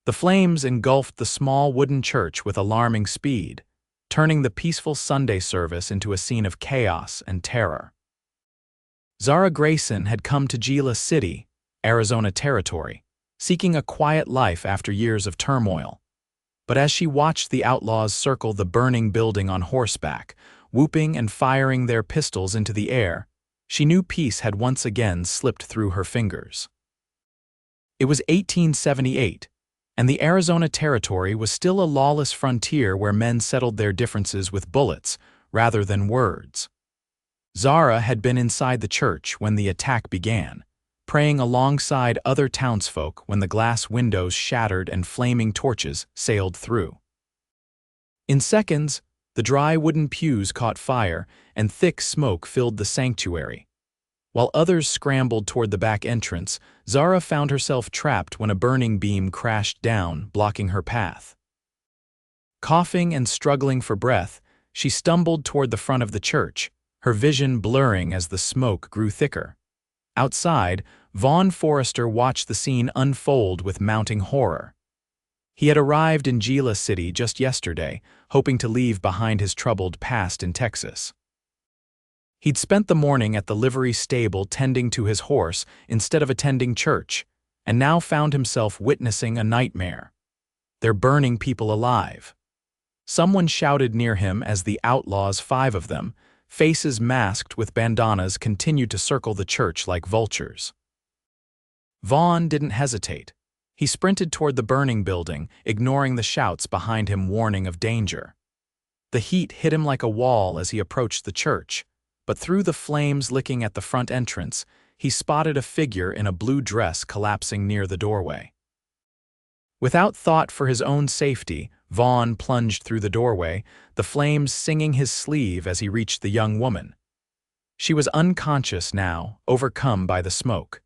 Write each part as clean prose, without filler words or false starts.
The flames engulfed the small wooden church with alarming speed, turning the peaceful Sunday service into a scene of chaos and terror. Zara Grayson had come to Gila City, Arizona Territory, seeking a quiet life after years of turmoil. But as she watched the outlaws circle the burning building on horseback, whooping and firing their pistols into the air, she knew peace had once again slipped through her fingers. It was 1878, and the Arizona Territory was still a lawless frontier where men settled their differences with bullets rather than words. Zara had been inside the church when the attack began, praying alongside other townsfolk when the glass windows shattered and flaming torches sailed through. In seconds, the dry wooden pews caught fire and thick smoke filled the sanctuary. While others scrambled toward the back entrance, Zara found herself trapped when a burning beam crashed down, blocking her path. Coughing and struggling for breath, she stumbled toward the front of the church, her vision blurring as the smoke grew thicker. Outside, Vaughn Forrester watched the scene unfold with mounting horror. He had arrived in Gila City just yesterday, hoping to leave behind his troubled past in Texas. He'd spent the morning at the livery stable tending to his horse instead of attending church, and now found himself witnessing a nightmare. They're burning people alive. Someone shouted near him as the outlaws, 5 of them, faces masked with bandanas, continued to circle the church like vultures. Vaughn didn't hesitate. He sprinted toward the burning building, ignoring the shouts behind him warning of danger. The heat hit him like a wall as he approached the church, but through the flames licking at the front entrance, he spotted a figure in a blue dress collapsing near the doorway. Without thought for his own safety, Vaughn plunged through the doorway, the flames singing his sleeve as he reached the young woman. She was unconscious now, overcome by the smoke.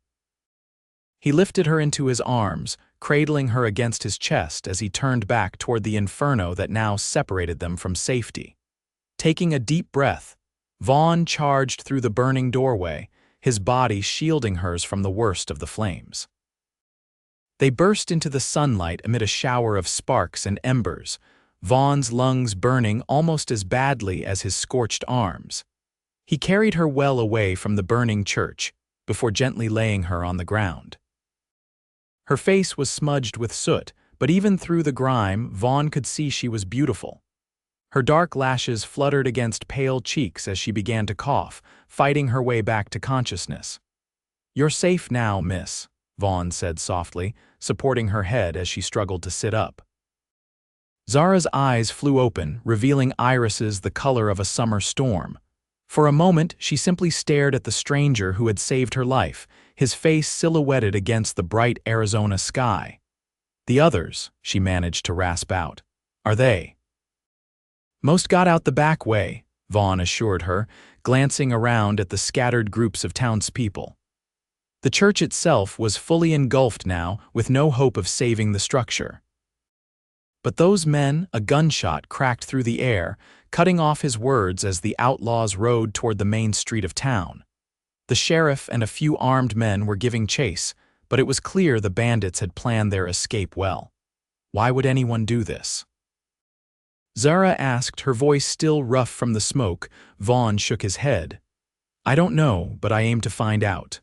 He lifted her into his arms, cradling her against his chest as he turned back toward the inferno that now separated them from safety. Taking a deep breath, Vaughn charged through the burning doorway, his body shielding hers from the worst of the flames. They burst into the sunlight amid a shower of sparks and embers, Vaughn's lungs burning almost as badly as his scorched arms. He carried her well away from the burning church before gently laying her on the ground. Her face was smudged with soot, but even through the grime, Vaughn could see she was beautiful. Her dark lashes fluttered against pale cheeks as she began to cough, fighting her way back to consciousness. "You're safe now, miss," Vaughn said softly, supporting her head as she struggled to sit up. Zara's eyes flew open, revealing irises the color of a summer storm. For a moment, she simply stared at the stranger who had saved her life, his face silhouetted against the bright Arizona sky. "The others," she managed to rasp out. "Are they?" "Most got out the back way," Vaughn assured her, glancing around at the scattered groups of townspeople. The church itself was fully engulfed now, with no hope of saving the structure. But those men, a gunshot cracked through the air, cutting off his words as the outlaws rode toward the main street of town. The sheriff and a few armed men were giving chase, but it was clear the bandits had planned their escape well. Why would anyone do this? Zara asked, her voice still rough from the smoke. Vaughn shook his head. "I don't know, but I aim to find out."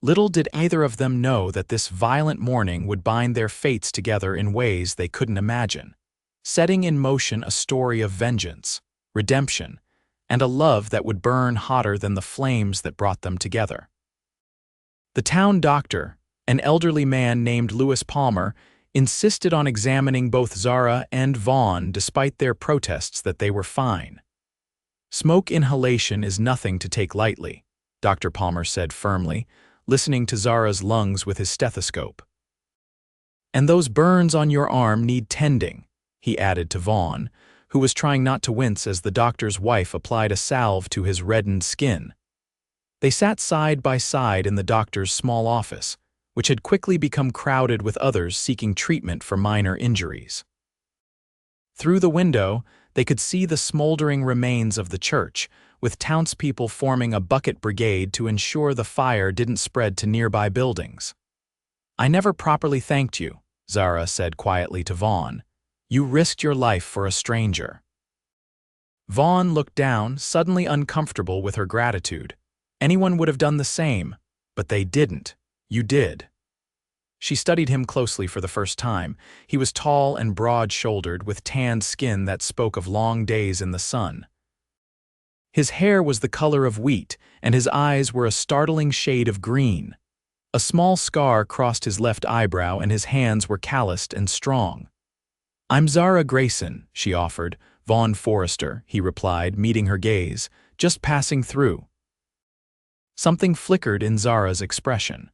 Little did either of them know that this violent morning would bind their fates together in ways they couldn't imagine, setting in motion a story of vengeance, redemption, and a love that would burn hotter than the flames that brought them together. The town doctor, an elderly man named Lewis Palmer, insisted on examining both Zara and Vaughn despite their protests that they were fine. "Smoke inhalation is nothing to take lightly," Dr. Palmer said firmly, listening to Zara's lungs with his stethoscope. "And those burns on your arm need tending," he added to Vaughn, who was trying not to wince as the doctor's wife applied a salve to his reddened skin. They sat side by side in the doctor's small office, which had quickly become crowded with others seeking treatment for minor injuries. Through the window, they could see the smoldering remains of the church, with townspeople forming a bucket brigade to ensure the fire didn't spread to nearby buildings. "I never properly thanked you," Zara said quietly to Vaughn. "You risked your life for a stranger." Vaughn looked down, suddenly uncomfortable with her gratitude. Anyone would have done the same, but they didn't. You did. She studied him closely for the first time. He was tall and broad-shouldered, with tanned skin that spoke of long days in the sun. His hair was the color of wheat, and his eyes were a startling shade of green. A small scar crossed his left eyebrow, and his hands were calloused and strong. "I'm Zara Grayson," she offered. "Vaughn Forrester," he replied, meeting her gaze, "just passing through." Something flickered in Zara's expression.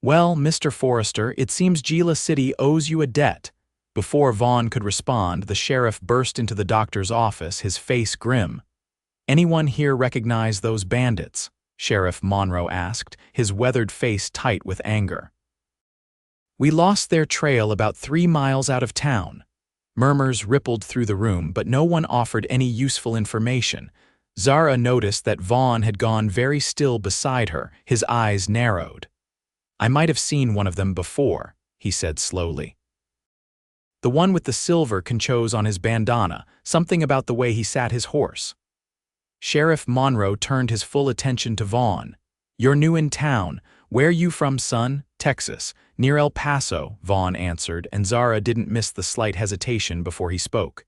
"Well, Mr. Forrester, it seems Gila City owes you a debt." Before Vaughn could respond, the sheriff burst into the doctor's office, his face grim. "Anyone here recognize those bandits?" Sheriff Monroe asked, his weathered face tight with anger. "We lost their trail about 3 miles out of town." Murmurs rippled through the room, but no one offered any useful information. Zara noticed that Vaughn had gone very still beside her, his eyes narrowed. "I might have seen one of them before," he said slowly. "The one with the silver conchos on his bandana, something about the way he sat his horse." Sheriff Monroe turned his full attention to Vaughn. "You're new in town. Where you from, son?" "Texas, near El Paso," Vaughn answered, and Zara didn't miss the slight hesitation before he spoke.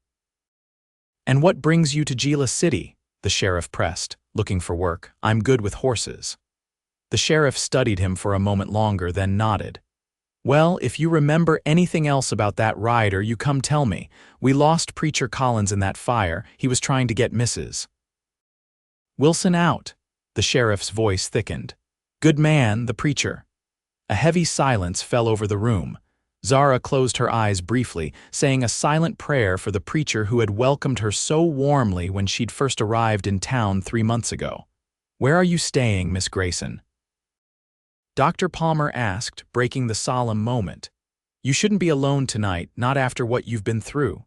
"And what brings you to Gila City?" the sheriff pressed. "Looking for work. I'm good with horses." The sheriff studied him for a moment longer, then nodded. "Well, if you remember anything else about that rider, you come tell me. We lost Preacher Collins in that fire. He was trying to get Mrs. Wilson out." The sheriff's voice thickened. "Good man, the preacher." A heavy silence fell over the room. Zara closed her eyes briefly, saying a silent prayer for the preacher who had welcomed her so warmly when she'd first arrived in town 3 months ago. "Where are you staying, Miss Grayson?" Dr. Palmer asked, breaking the solemn moment. "You shouldn't be alone tonight, not after what you've been through."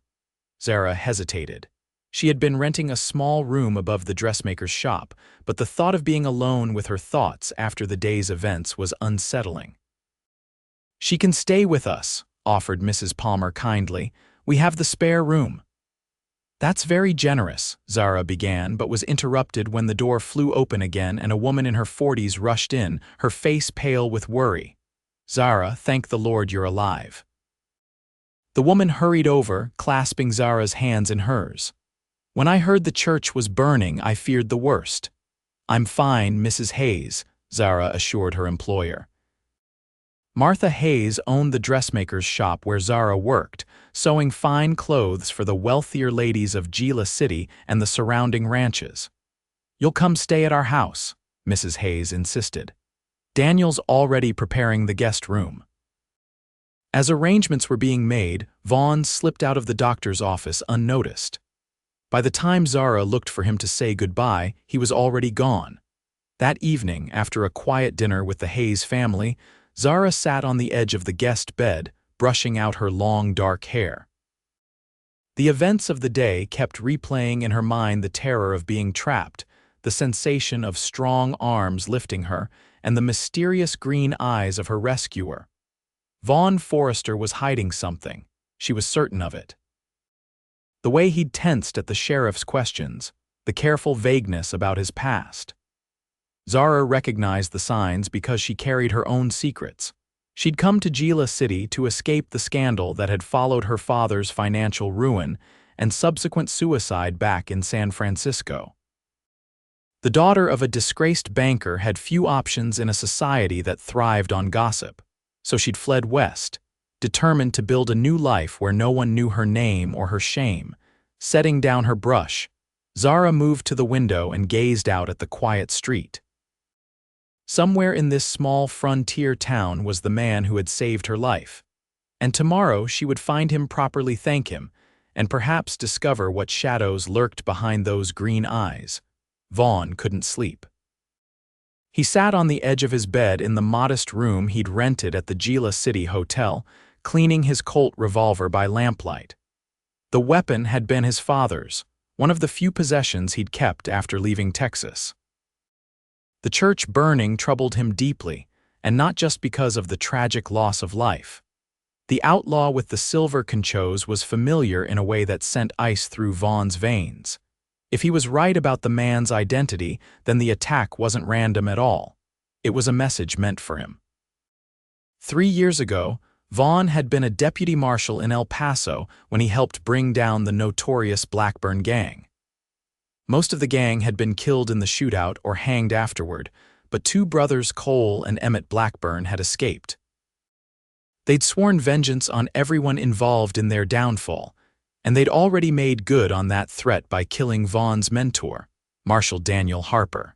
Zara hesitated. She had been renting a small room above the dressmaker's shop, but the thought of being alone with her thoughts after the day's events was unsettling. "She can stay with us," offered Mrs. Palmer kindly. "We have the spare room." "That's very generous," Zara began, but was interrupted when the door flew open again and a woman in her 40s rushed in, her face pale with worry. "Zara, thank the Lord you're alive." The woman hurried over, clasping Zara's hands in hers. "When I heard the church was burning, I feared the worst." "I'm fine, Mrs. Hayes," Zara assured her employer. Martha Hayes owned the dressmaker's shop where Zara worked, sewing fine clothes for the wealthier ladies of Gila City and the surrounding ranches. "You'll come stay at our house," Mrs. Hayes insisted. "Daniel's already preparing the guest room." As arrangements were being made, Vaughn slipped out of the doctor's office unnoticed. By the time Zara looked for him to say goodbye, he was already gone. That evening, after a quiet dinner with the Hayes family, Zara sat on the edge of the guest bed, brushing out her long dark hair. The events of the day kept replaying in her mind the terror of being trapped, the sensation of strong arms lifting her, and the mysterious green eyes of her rescuer. Vaughn Forrester was hiding something. She was certain of it. The way he'd tensed at the sheriff's questions, the careful vagueness about his past. Zara recognized the signs because she carried her own secrets. She'd come to Gila City to escape the scandal that had followed her father's financial ruin and subsequent suicide back in San Francisco. The daughter of a disgraced banker had few options in a society that thrived on gossip, so she'd fled west, determined to build a new life where no one knew her name or her shame. Setting down her brush, Zara moved to the window and gazed out at the quiet street. Somewhere in this small frontier town was the man who had saved her life, and tomorrow she would find him, properly thank him, and perhaps discover what shadows lurked behind those green eyes. Vaughn couldn't sleep. He sat on the edge of his bed in the modest room he'd rented at the Gila City Hotel, cleaning his Colt revolver by lamplight. The weapon had been his father's, one of the few possessions he'd kept after leaving Texas. The church burning troubled him deeply, and not just because of the tragic loss of life. The outlaw with the silver conchos was familiar in a way that sent ice through Vaughn's veins. If he was right about the man's identity, then the attack wasn't random at all. It was a message meant for him. 3 years ago, Vaughn had been a deputy marshal in El Paso when he helped bring down the notorious Blackburn gang. Most of the gang had been killed in the shootout or hanged afterward, but 2 brothers Cole and Emmett Blackburn had escaped. They'd sworn vengeance on everyone involved in their downfall, and they'd already made good on that threat by killing Vaughn's mentor, Marshal Daniel Harper.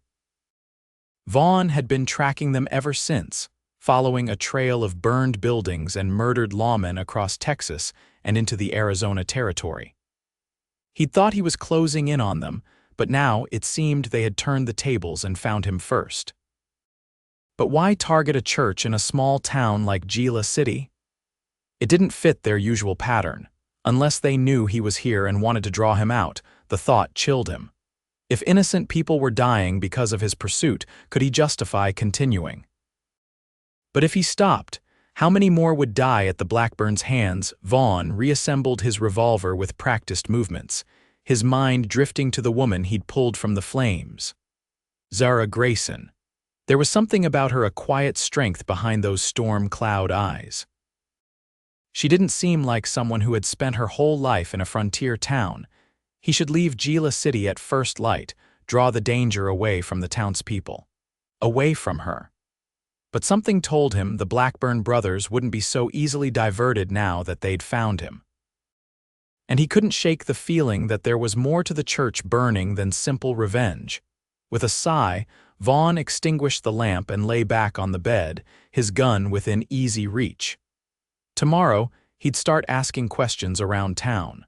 Vaughn had been tracking them ever since, following a trail of burned buildings and murdered lawmen across Texas and into the Arizona territory. He'd thought he was closing in on them, but now it seemed they had turned the tables and found him first. But why target a church in a small town like Gila City? It didn't fit their usual pattern. Unless they knew he was here and wanted to draw him out, the thought chilled him. If innocent people were dying because of his pursuit, could he justify continuing? But if he stopped, how many more would die at the Blackburn's hands? Vaughn reassembled his revolver with practiced movements, his mind drifting to the woman he'd pulled from the flames. Zara Grayson. There was something about her, a quiet strength behind those storm cloud eyes. She didn't seem like someone who had spent her whole life in a frontier town. He should leave Gila City at first light, draw the danger away from the townspeople. Away from her. But something told him the Blackburn brothers wouldn't be so easily diverted now that they'd found him. And he couldn't shake the feeling that there was more to the church burning than simple revenge. With a sigh, Vaughn extinguished the lamp and lay back on the bed, his gun within easy reach. Tomorrow, he'd start asking questions around town.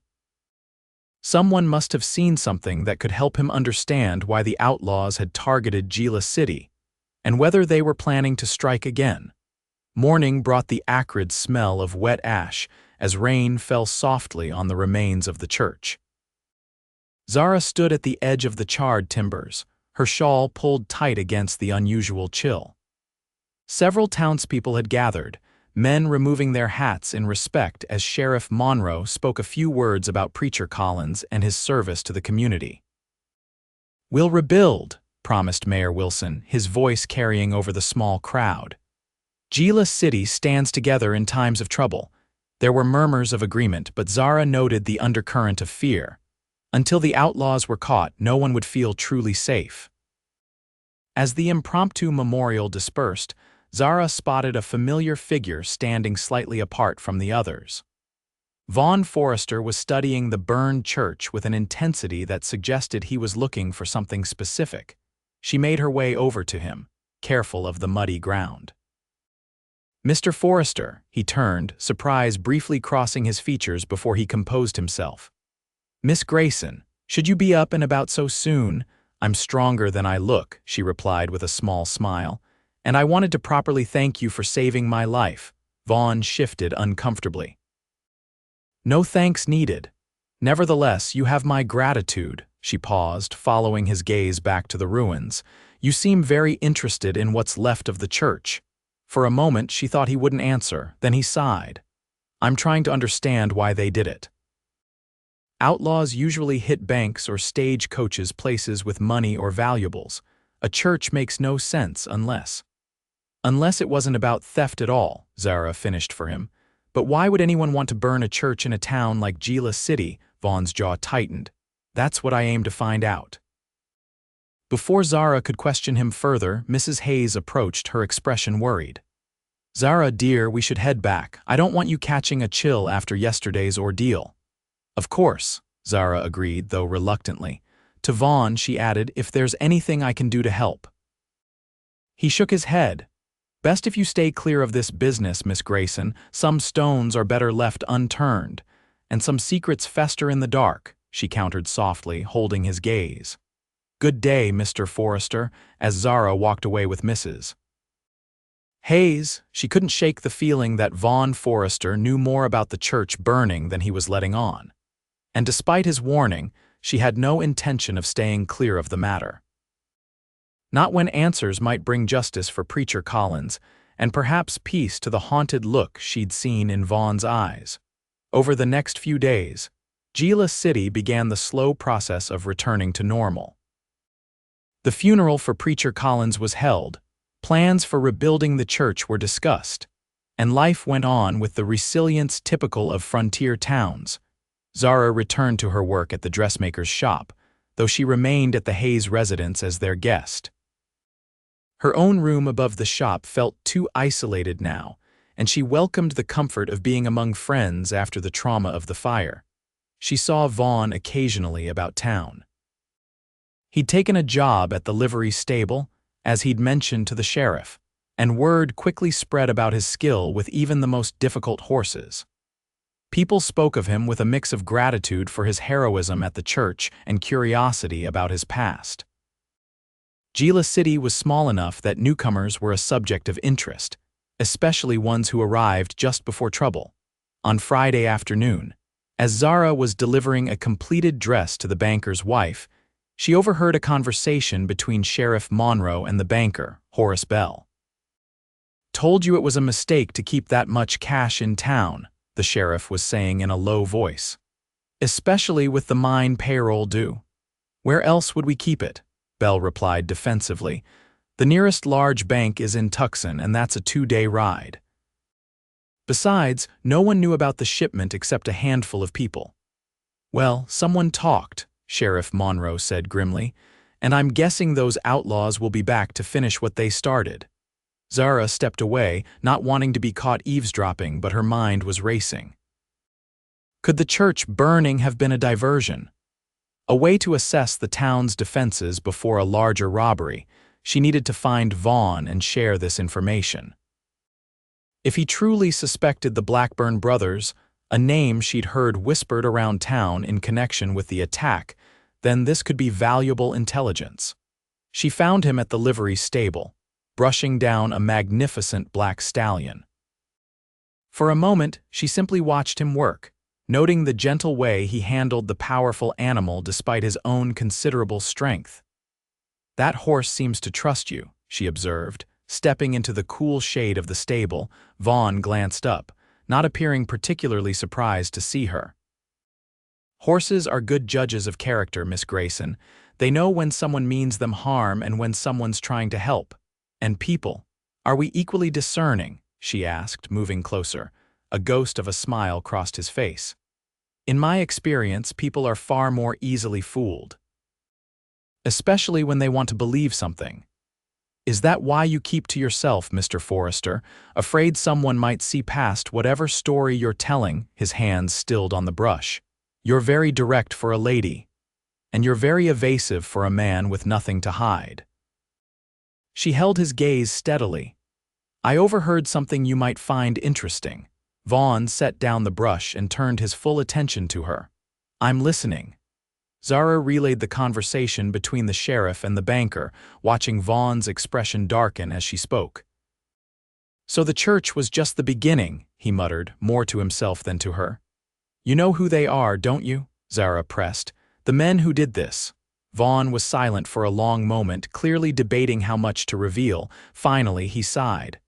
Someone must have seen something that could help him understand why the outlaws had targeted Gila City, and whether they were planning to strike again. Morning brought the acrid smell of wet ash as rain fell softly on the remains of the church. Zara stood at the edge of the charred timbers, her shawl pulled tight against the unusual chill. Several townspeople had gathered, men removing their hats in respect as Sheriff Monroe spoke a few words about Preacher Collins and his service to the community. "We'll rebuild," promised Mayor Wilson, his voice carrying over the small crowd. "Gila City stands together in times of trouble." There were murmurs of agreement, but Zara noted the undercurrent of fear. Until the outlaws were caught, no one would feel truly safe. As the impromptu memorial dispersed, Zara spotted a familiar figure standing slightly apart from the others. Vaughn Forrester was studying the burned church with an intensity that suggested he was looking for something specific. She made her way over to him, careful of the muddy ground. "Mr. Forrester," he turned, surprise briefly crossing his features before he composed himself. "Miss Grayson, should you be up and about so soon?" "I'm stronger than I look," she replied with a small smile. "And I wanted to properly thank you for saving my life." Vaughn shifted uncomfortably. "No thanks needed. Nevertheless, you have my gratitude." She paused, following his gaze back to the ruins. "You seem very interested in what's left of the church." For a moment, she thought he wouldn't answer, then he sighed. "I'm trying to understand why they did it." Outlaws usually hit banks or stage coaches, places with money or valuables. A church makes no sense unless it wasn't about theft at all, Zara finished for him. "But why would anyone want to burn a church in a town like Gila City?" Vaughn's jaw tightened. "That's what I aim to find out." Before Zara could question him further, Mrs. Hayes approached, her expression worried. "Zara, dear, we should head back. I don't want you catching a chill after yesterday's ordeal." "Of course," Zara agreed, though reluctantly. To Vaughn, she added, "If there's anything I can do to help." He shook his head. "Best if you stay clear of this business, Miss Grayson. Some stones are better left unturned, and some secrets fester in the dark," she countered softly, holding his gaze. "Good day, Mr. Forrester," as Zara walked away with Mrs. Hayes. She couldn't shake the feeling that Vaughn Forrester knew more about the church burning than he was letting on. And despite his warning, she had no intention of staying clear of the matter. Not when answers might bring justice for Preacher Collins, and perhaps peace to the haunted look she'd seen in Vaughn's eyes. Over the next few days, Gila City began the slow process of returning to normal. The funeral for Preacher Collins was held, plans for rebuilding the church were discussed, and life went on with the resilience typical of frontier towns. Zara returned to her work at the dressmaker's shop, though she remained at the Hayes residence as their guest. Her own room above the shop felt too isolated now, and she welcomed the comfort of being among friends after the trauma of the fire. She saw Vaughn occasionally about town. He'd taken a job at the livery stable, as he'd mentioned to the sheriff, and word quickly spread about his skill with even the most difficult horses. People spoke of him with a mix of gratitude for his heroism at the church and curiosity about his past. Gila City was small enough that newcomers were a subject of interest, especially ones who arrived just before trouble. On Friday afternoon, as Zara was delivering a completed dress to the banker's wife, she overheard a conversation between Sheriff Monroe and the banker, Horace Bell. "Told you it was a mistake to keep that much cash in town," the sheriff was saying in a low voice. "Especially with the mine payroll due. Where else would we keep it?" Bell replied defensively. "The nearest large bank is in Tucson, and that's a 2-day ride. Besides, no one knew about the shipment except a handful of people." "Well, someone talked," Sheriff Monroe said grimly, "and I'm guessing those outlaws will be back to finish what they started." Zara stepped away, not wanting to be caught eavesdropping, but her mind was racing. Could the church burning have been a diversion? A way to assess the town's defenses before a larger robbery. She needed to find Vaughn and share this information. If he truly suspected the Blackburn brothers, a name she'd heard whispered around town in connection with the attack, then this could be valuable intelligence. She found him at the livery stable, brushing down a magnificent black stallion. For a moment, she simply watched him work, noting the gentle way he handled the powerful animal despite his own considerable strength. "That horse seems to trust you," she observed. Stepping into the cool shade of the stable, Vaughn glanced up, not appearing particularly surprised to see her. "Horses are good judges of character, Miss Grayson. They know when someone means them harm and when someone's trying to help. And people, are we equally discerning?" she asked, moving closer. A ghost of a smile crossed his face. "In my experience, people are far more easily fooled. Especially when they want to believe something. Is that why you keep to yourself, Mr. Forrester, afraid someone might see past whatever story you're telling?" His hands stilled on the brush. "You're very direct for a lady, and you're very evasive for a man with nothing to hide." She held his gaze steadily. "I overheard something you might find interesting." Vaughn set down the brush and turned his full attention to her. "I'm listening." Zara relayed the conversation between the sheriff and the banker, watching Vaughn's expression darken as she spoke. "So the church was just the beginning," he muttered, more to himself than to her. "You know who they are, don't you?" Zara pressed. "The men who did this." Vaughn was silent for a long moment, clearly debating how much to reveal. Finally, he sighed.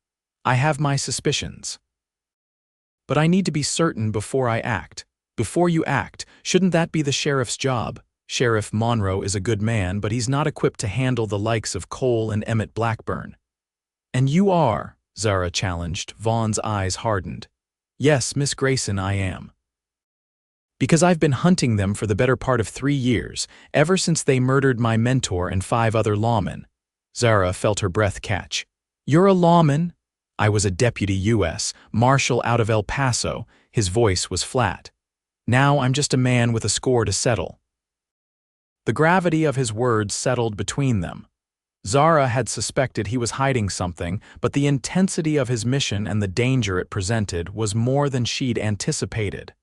"I have my suspicions. But I need to be certain before I act." "Before you act, shouldn't that be the sheriff's job?" Sheriff Monroe is a good man, but he's not equipped to handle the likes of Cole and Emmett Blackburn. "And you are?" Zara challenged. Vaughn's eyes hardened. "Yes, Miss Grayson, I am. Because I've been hunting them for the better part of 3 years, ever since they murdered my mentor and 5 other lawmen." Zara felt her breath catch. "You're a lawman?" "I was a deputy U.S. Marshal out of El Paso." His voice was flat. "Now I'm just a man with a score to settle." The gravity of his words settled between them. Zara had suspected he was hiding something, but the intensity of his mission and the danger it presented was more than she'd anticipated.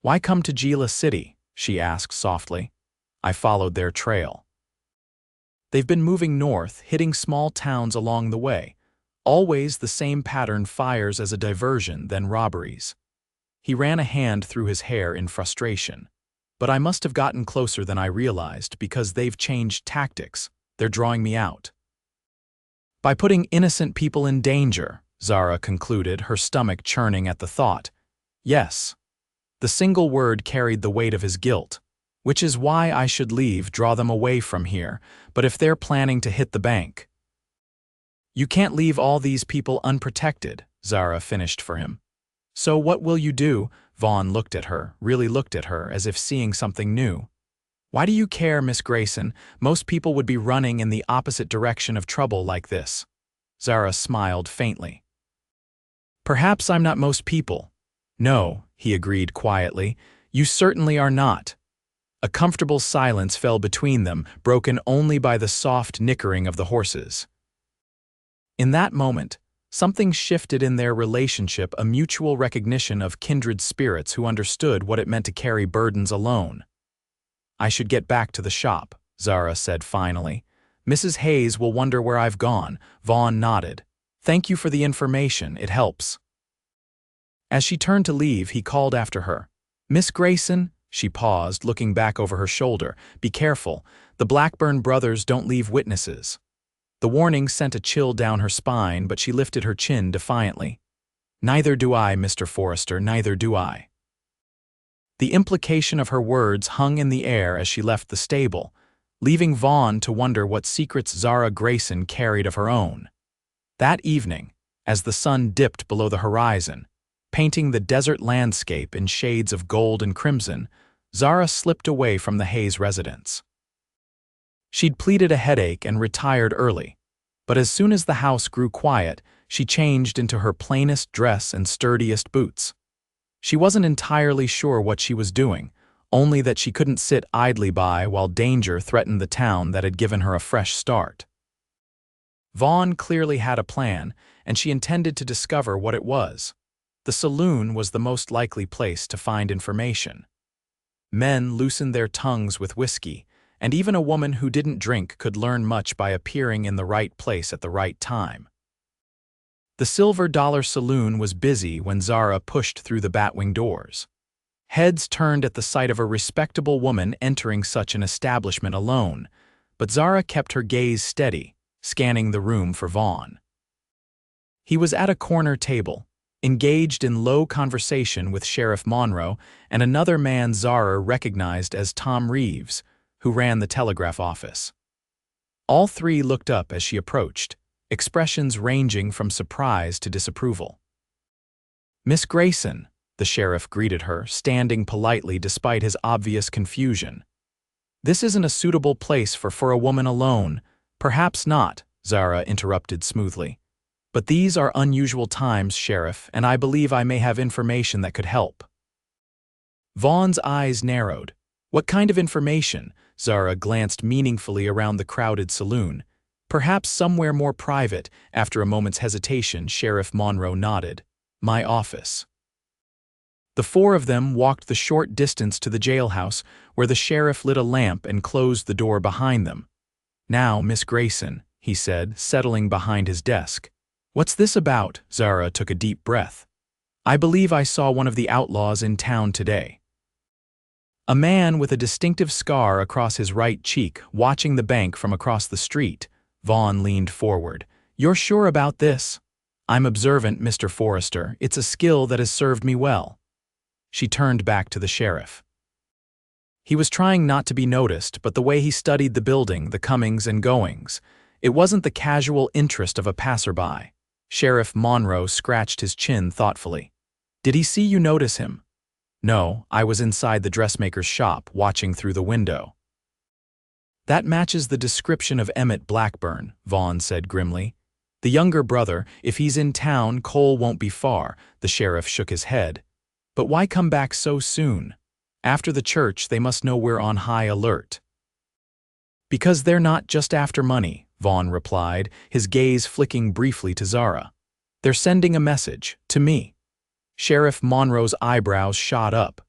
"Why come to Gila City?" she asked softly. "I followed their trail. They've been moving north, hitting small towns along the way. Always the same pattern: fires as a diversion, then robberies." He ran a hand through his hair in frustration. "But I must have gotten closer than I realized, because they've changed tactics. They're drawing me out. By putting innocent people in danger." Zara concluded, her stomach churning at the thought. Yes. The single word carried the weight of his guilt. Which is why I should leave, draw them away from here, but if they're planning to hit the bank. You can't leave all these people unprotected, Zara finished for him. So what will you do? Vaughn looked at her, really looked at her, as if seeing something new. Why do you care, Miss Grayson? Most people would be running in the opposite direction of trouble like this. Zara smiled faintly. Perhaps I'm not most people. No, he agreed quietly, you certainly are not. A comfortable silence fell between them, broken only by the soft nickering of the horses. In that moment, something shifted in their relationship, a mutual recognition of kindred spirits who understood what it meant to carry burdens alone. I should get back to the shop, Zara said finally. Mrs. Hayes will wonder where I've gone. Vaughn nodded. Thank you for the information, it helps. As she turned to leave, he called after her. Miss Grayson? She paused, looking back over her shoulder. Be careful. The Blackburn brothers don't leave witnesses. The warning sent a chill down her spine, but she lifted her chin defiantly. Neither do I, Mr. Forrester, neither do I. The implication of her words hung in the air as she left the stable, leaving Vaughn to wonder what secrets Zara Grayson carried of her own. That evening, as the sun dipped below the horizon, painting the desert landscape in shades of gold and crimson, Zara slipped away from the Hayes residence. She'd pleaded a headache and retired early, but as soon as the house grew quiet, she changed into her plainest dress and sturdiest boots. She wasn't entirely sure what she was doing, only that she couldn't sit idly by while danger threatened the town that had given her a fresh start. Vaughn clearly had a plan, and she intended to discover what it was. The saloon was the most likely place to find information. Men loosened their tongues with whiskey, and even a woman who didn't drink could learn much by appearing in the right place at the right time. The Silver Dollar Saloon was busy when Zara pushed through the batwing doors. Heads turned at the sight of a respectable woman entering such an establishment alone, but Zara kept her gaze steady, scanning the room for Vaughn. He was at a corner table, engaged in low conversation with Sheriff Monroe and another man Zara recognized as Tom Reeves, who ran the telegraph office. All three looked up as she approached, expressions ranging from surprise to disapproval. Miss Grayson, the sheriff greeted her, standing politely despite his obvious confusion. This isn't a suitable place for a woman alone. Perhaps not, Zara interrupted smoothly. But these are unusual times, Sheriff, and I believe I may have information that could help. Vaughn's eyes narrowed. What kind of information? Zara glanced meaningfully around the crowded saloon. Perhaps somewhere more private. After a moment's hesitation, Sheriff Monroe nodded. My office. The four of them walked the short distance to the jailhouse, where the sheriff lit a lamp and closed the door behind them. Now, Miss Grayson, he said, settling behind his desk. What's this about? Zara took a deep breath. I believe I saw one of the outlaws in town today. A man with a distinctive scar across his right cheek, watching the bank from across the street. Vaughn leaned forward. You're sure about this? I'm observant, Mr. Forrester. It's a skill that has served me well. She turned back to the sheriff. He was trying not to be noticed, but the way he studied the building, the comings and goings, it wasn't the casual interest of a passerby. Sheriff Monroe scratched his chin thoughtfully. Did he see you notice him? No, I was inside the dressmaker's shop, watching through the window. That matches the description of Emmett Blackburn, Vaughn said grimly. The younger brother, if he's in town, Cole won't be far. The sheriff shook his head. But why come back so soon? After the church, they must know we're on high alert. Because they're not just after money, Vaughn replied, his gaze flicking briefly to Zara. They're sending a message, to me. Sheriff Monroe's eyebrows shot up.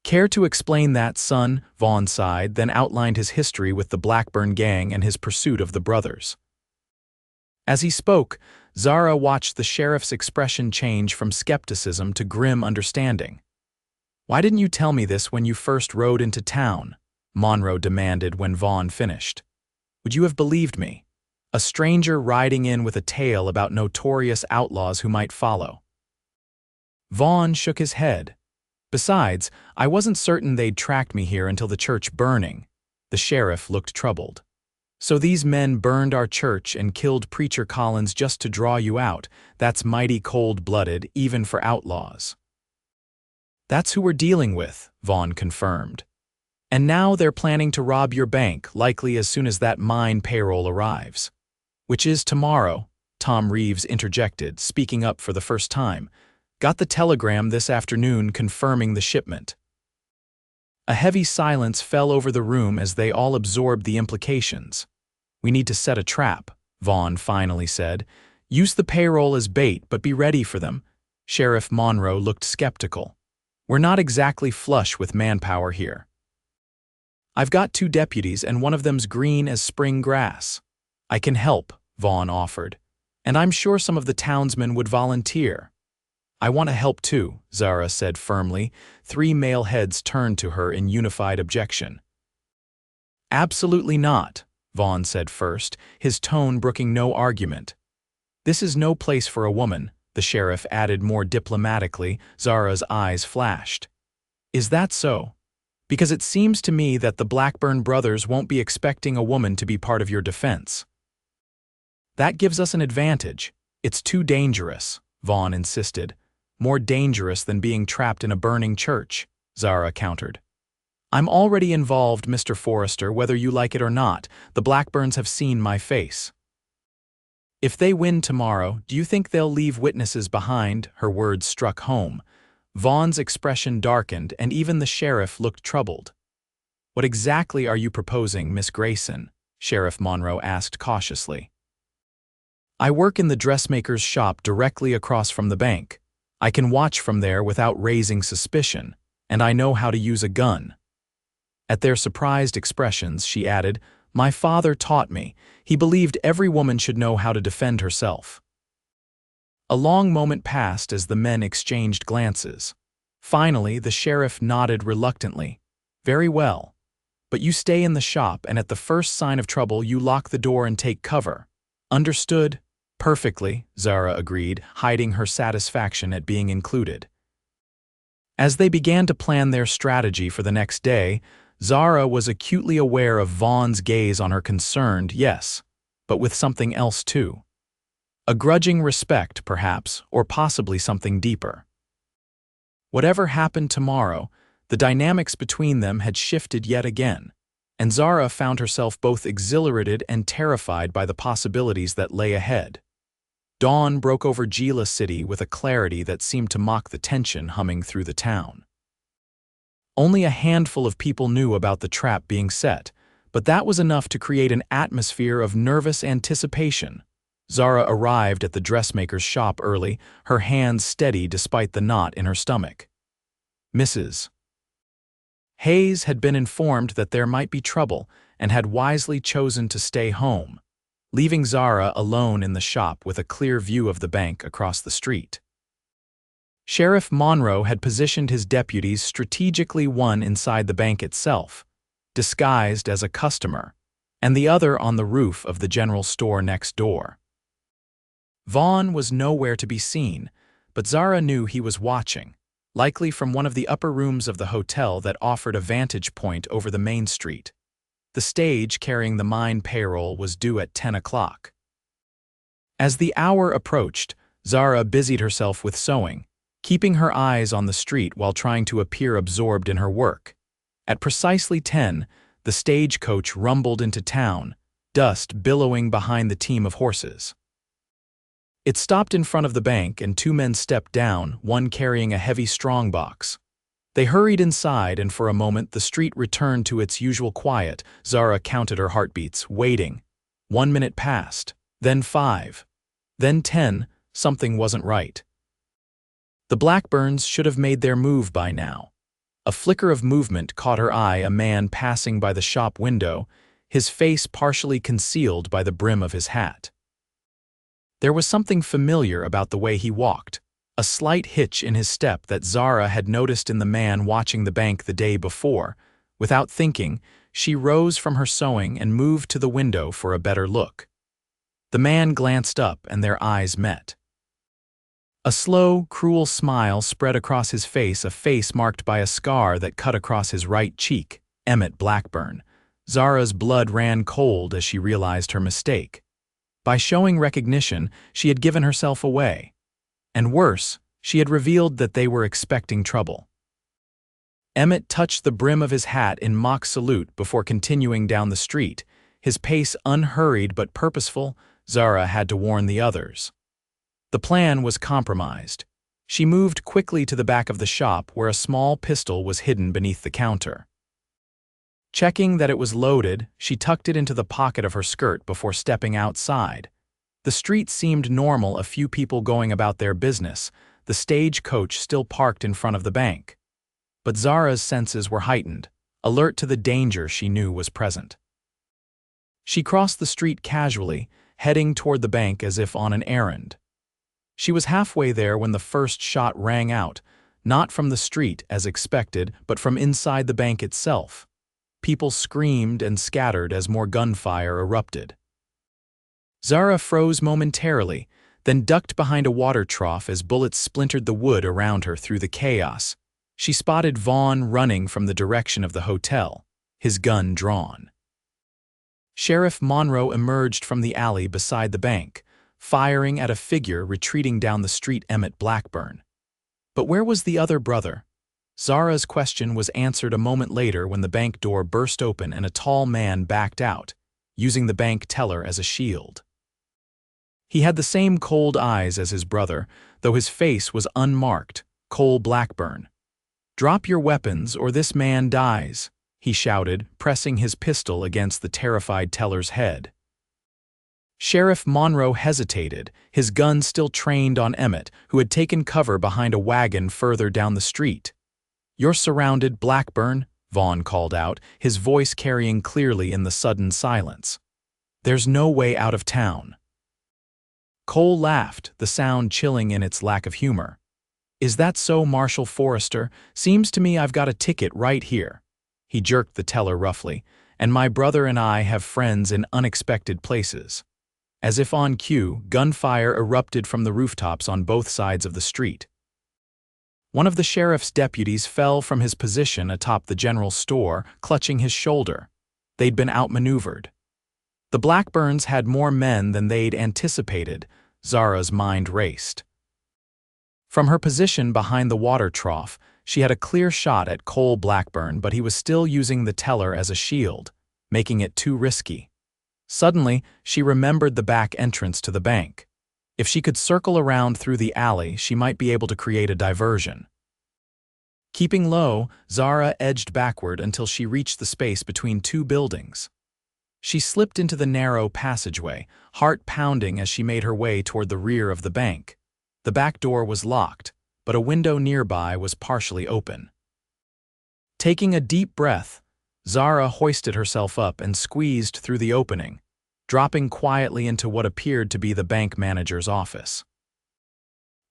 Care to explain that, son? Vaughn sighed, then outlined his history with the Blackburn gang and his pursuit of the brothers. As he spoke, Zara watched the sheriff's expression change from skepticism to grim understanding. Why didn't you tell me this when you first rode into town? Monroe demanded when Vaughn finished. Would you have believed me? A stranger riding in with a tale about notorious outlaws who might follow. Vaughn shook his head. Besides, I wasn't certain they'd tracked me here until the church burning. The sheriff looked troubled. So these men burned our church and killed Preacher Collins just to draw you out. That's mighty cold-blooded, even for outlaws. That's who we're dealing with, Vaughn confirmed. And now they're planning to rob your bank, likely as soon as that mine payroll arrives. Which is tomorrow, Tom Reeves interjected, speaking up for the first time. Got the telegram this afternoon confirming the shipment. A heavy silence fell over the room as they all absorbed the implications. We need to set a trap, Vaughn finally said. Use the payroll as bait, but be ready for them. Sheriff Monroe looked skeptical. We're not exactly flush with manpower here. I've got 2 deputies and one of them's green as spring grass. I can help, Vaughn offered. And I'm sure some of the townsmen would volunteer. I want to help too, Zara said firmly. 3 male heads turned to her in unified objection. Absolutely not, Vaughn said first, his tone brooking no argument. This is no place for a woman, the sheriff added more diplomatically. Zara's eyes flashed. Is that so? Because it seems to me that the Blackburn brothers won't be expecting a woman to be part of your defense. That gives us an advantage. It's too dangerous, Vaughn insisted. More dangerous than being trapped in a burning church, Zara countered. I'm already involved, Mr. Forrester, whether you like it or not. The Blackburns have seen my face. If they win tomorrow, do you think they'll leave witnesses behind? Her words struck home. Vaughn's expression darkened, and even the sheriff looked troubled. What exactly are you proposing, Miss Grayson? Sheriff Monroe asked cautiously. I work in the dressmaker's shop directly across from the bank. I can watch from there without raising suspicion, and I know how to use a gun. At their surprised expressions, she added, My father taught me. He believed every woman should know how to defend herself. A long moment passed as the men exchanged glances. Finally, the sheriff nodded reluctantly. Very well. But you stay in the shop, and at the first sign of trouble, you lock the door and take cover. Understood? Perfectly, Zara agreed, hiding her satisfaction at being included. As they began to plan their strategy for the next day, Zara was acutely aware of Vaughn's gaze on her, concerned, yes, but with something else too. A grudging respect, perhaps, or possibly something deeper. Whatever happened tomorrow, the dynamics between them had shifted yet again, and Zara found herself both exhilarated and terrified by the possibilities that lay ahead. Dawn broke over Gila City with a clarity that seemed to mock the tension humming through the town. Only a handful of people knew about the trap being set, but that was enough to create an atmosphere of nervous anticipation. Zara arrived at the dressmaker's shop early, her hands steady despite the knot in her stomach. Mrs. Hayes had been informed that there might be trouble and had wisely chosen to stay home, leaving Zara alone in the shop with a clear view of the bank across the street. Sheriff Monroe had positioned his deputies strategically, one inside the bank itself, disguised as a customer, and the other on the roof of the general store next door. Vaughn was nowhere to be seen, but Zara knew he was watching, likely from one of the upper rooms of the hotel that offered a vantage point over the main street. The stage carrying the mine payroll was due at 10 o'clock. As the hour approached, Zara busied herself with sewing, keeping her eyes on the street while trying to appear absorbed in her work. At precisely 10, the stagecoach rumbled into town, dust billowing behind the team of horses. It stopped in front of the bank and 2 men stepped down, one carrying a heavy strongbox. They hurried inside, and for a moment the street returned to its usual quiet. Zara counted her heartbeats, waiting. 1 minute passed, then 5, then 10. Something wasn't right. The Blackburns should have made their move by now. A flicker of movement caught her eye, a man passing by the shop window, his face partially concealed by the brim of his hat. There was something familiar about the way he walked, a slight hitch in his step that Zara had noticed in the man watching the bank the day before. Without thinking, she rose from her sewing and moved to the window for a better look. The man glanced up and their eyes met. A slow, cruel smile spread across his face, a face marked by a scar that cut across his right cheek. Emmett Blackburn. Zara's blood ran cold as she realized her mistake. By showing recognition, she had given herself away. And worse, she had revealed that they were expecting trouble. Emmett touched the brim of his hat in mock salute before continuing down the street, his pace unhurried but purposeful. Zara had to warn the others. The plan was compromised. She moved quickly to the back of the shop where a small pistol was hidden beneath the counter. Checking that it was loaded, she tucked it into the pocket of her skirt before stepping outside. The street seemed normal, a few people going about their business, the stagecoach still parked in front of the bank. But Zara's senses were heightened, alert to the danger she knew was present. She crossed the street casually, heading toward the bank as if on an errand. She was halfway there when the first shot rang out, not from the street as expected, but from inside the bank itself. People screamed and scattered as more gunfire erupted. Zara froze momentarily, then ducked behind a water trough as bullets splintered the wood around her through the chaos. She spotted Vaughn running from the direction of the hotel, his gun drawn. Sheriff Monroe emerged from the alley beside the bank, firing at a figure retreating down the street. Emmett Blackburn. But where was the other brother? Zara's question was answered a moment later when the bank door burst open and a tall man backed out, using the bank teller as a shield. He had the same cold eyes as his brother, though his face was unmarked. Cole Blackburn. "Drop your weapons or this man dies," he shouted, pressing his pistol against the terrified teller's head. Sheriff Monroe hesitated, his gun still trained on Emmett, who had taken cover behind a wagon further down the street. "You're surrounded, Blackburn," Vaughn called out, his voice carrying clearly in the sudden silence. "There's no way out of town." Cole laughed, the sound chilling in its lack of humor. "Is that so, Marshal Forrester? Seems to me I've got a ticket right here." He jerked the teller roughly. "And my brother and I have friends in unexpected places." As if on cue, gunfire erupted from the rooftops on both sides of the street. One of the sheriff's deputies fell from his position atop the general store, clutching his shoulder. They'd been outmaneuvered. The Blackburns had more men than they'd anticipated. Zara's mind raced. From her position behind the water trough, she had a clear shot at Cole Blackburn, but he was still using the teller as a shield, making it too risky. Suddenly, she remembered the back entrance to the bank. If she could circle around through the alley, she might be able to create a diversion. Keeping low, Zara edged backward until she reached the space between two buildings. She slipped into the narrow passageway, heart pounding as she made her way toward the rear of the bank. The back door was locked, but a window nearby was partially open. Taking a deep breath, Zara hoisted herself up and squeezed through the opening, dropping quietly into what appeared to be the bank manager's office.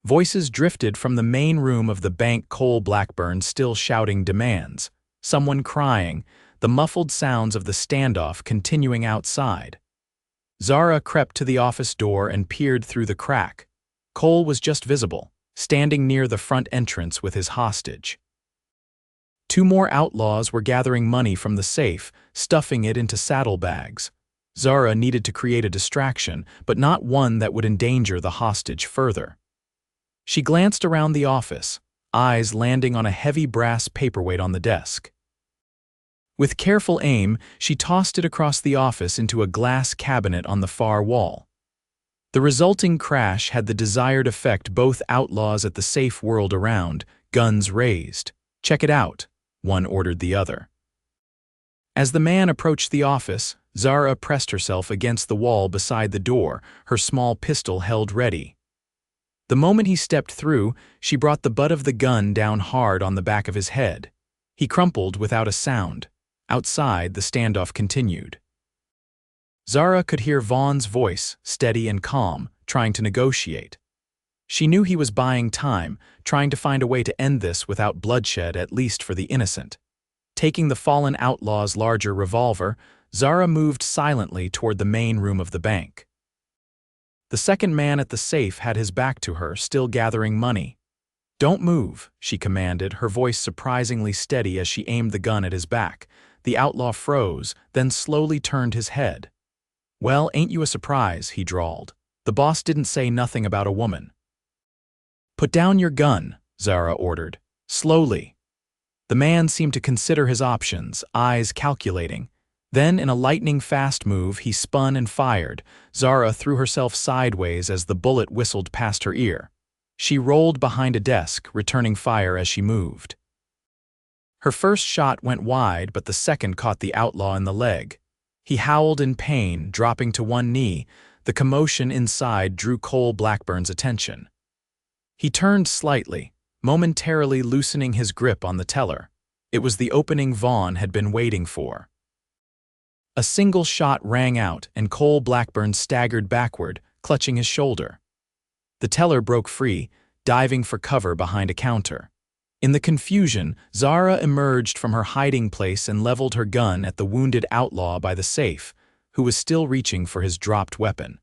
Voices drifted from the main room of the bank, Cole Blackburn still shouting demands, someone crying, the muffled sounds of the standoff continuing outside. Zara crept to the office door and peered through the crack. Cole was just visible, standing near the front entrance with his hostage. Two more outlaws were gathering money from the safe, stuffing it into saddlebags. Zara needed to create a distraction, but not one that would endanger the hostage further. She glanced around the office, eyes landing on a heavy brass paperweight on the desk. With careful aim, she tossed it across the office into a glass cabinet on the far wall. The resulting crash had the desired effect. Both outlaws at the safe whirled around, guns raised. "Check it out," one ordered the other. As the man approached the office, Zara pressed herself against the wall beside the door, her small pistol held ready. The moment he stepped through, she brought the butt of the gun down hard on the back of his head. He crumpled without a sound. Outside, the standoff continued. Zara could hear Vaughn's voice, steady and calm, trying to negotiate. She knew he was buying time, trying to find a way to end this without bloodshed, at least for the innocent. Taking the fallen outlaw's larger revolver, Zara moved silently toward the main room of the bank. The second man at the safe had his back to her, still gathering money. "Don't move," she commanded, her voice surprisingly steady as she aimed the gun at his back. The outlaw froze, then slowly turned his head. "Well, ain't you a surprise," he drawled. "The boss didn't say nothing about a woman." "Put down your gun," Zara ordered. "Slowly." The man seemed to consider his options, eyes calculating. Then, in a lightning-fast move, he spun and fired. Zara threw herself sideways as the bullet whistled past her ear. She rolled behind a desk, returning fire as she moved. Her first shot went wide, but the second caught the outlaw in the leg. He howled in pain, dropping to one knee. The commotion inside drew Cole Blackburn's attention. He turned slightly, momentarily loosening his grip on the teller. It was the opening Vaughn had been waiting for. A single shot rang out, and Cole Blackburn staggered backward, clutching his shoulder. The teller broke free, diving for cover behind a counter. In the confusion, Zara emerged from her hiding place and leveled her gun at the wounded outlaw by the safe, who was still reaching for his dropped weapon.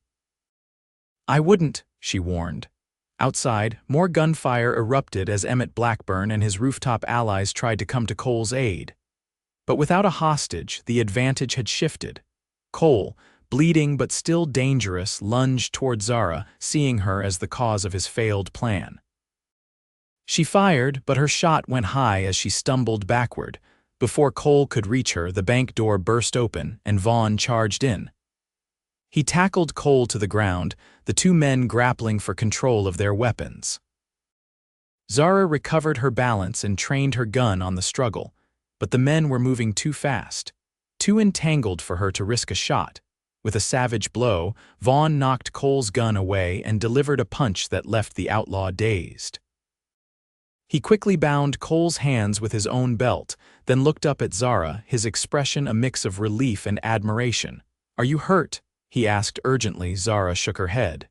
"I wouldn't," she warned. Outside, more gunfire erupted as Emmett Blackburn and his rooftop allies tried to come to Cole's aid. But without a hostage, the advantage had shifted. Cole, bleeding but still dangerous, lunged toward Zara, seeing her as the cause of his failed plan. She fired, but her shot went high as she stumbled backward. Before Cole could reach her, the bank door burst open, and Vaughn charged in. He tackled Cole to the ground, the two men grappling for control of their weapons. Zara recovered her balance and trained her gun on the struggle, but the men were moving too fast, too entangled for her to risk a shot. With a savage blow, Vaughn knocked Cole's gun away and delivered a punch that left the outlaw dazed. He quickly bound Cole's hands with his own belt, then looked up at Zara, his expression a mix of relief and admiration. "Are you hurt?" he asked urgently. Zara shook her head.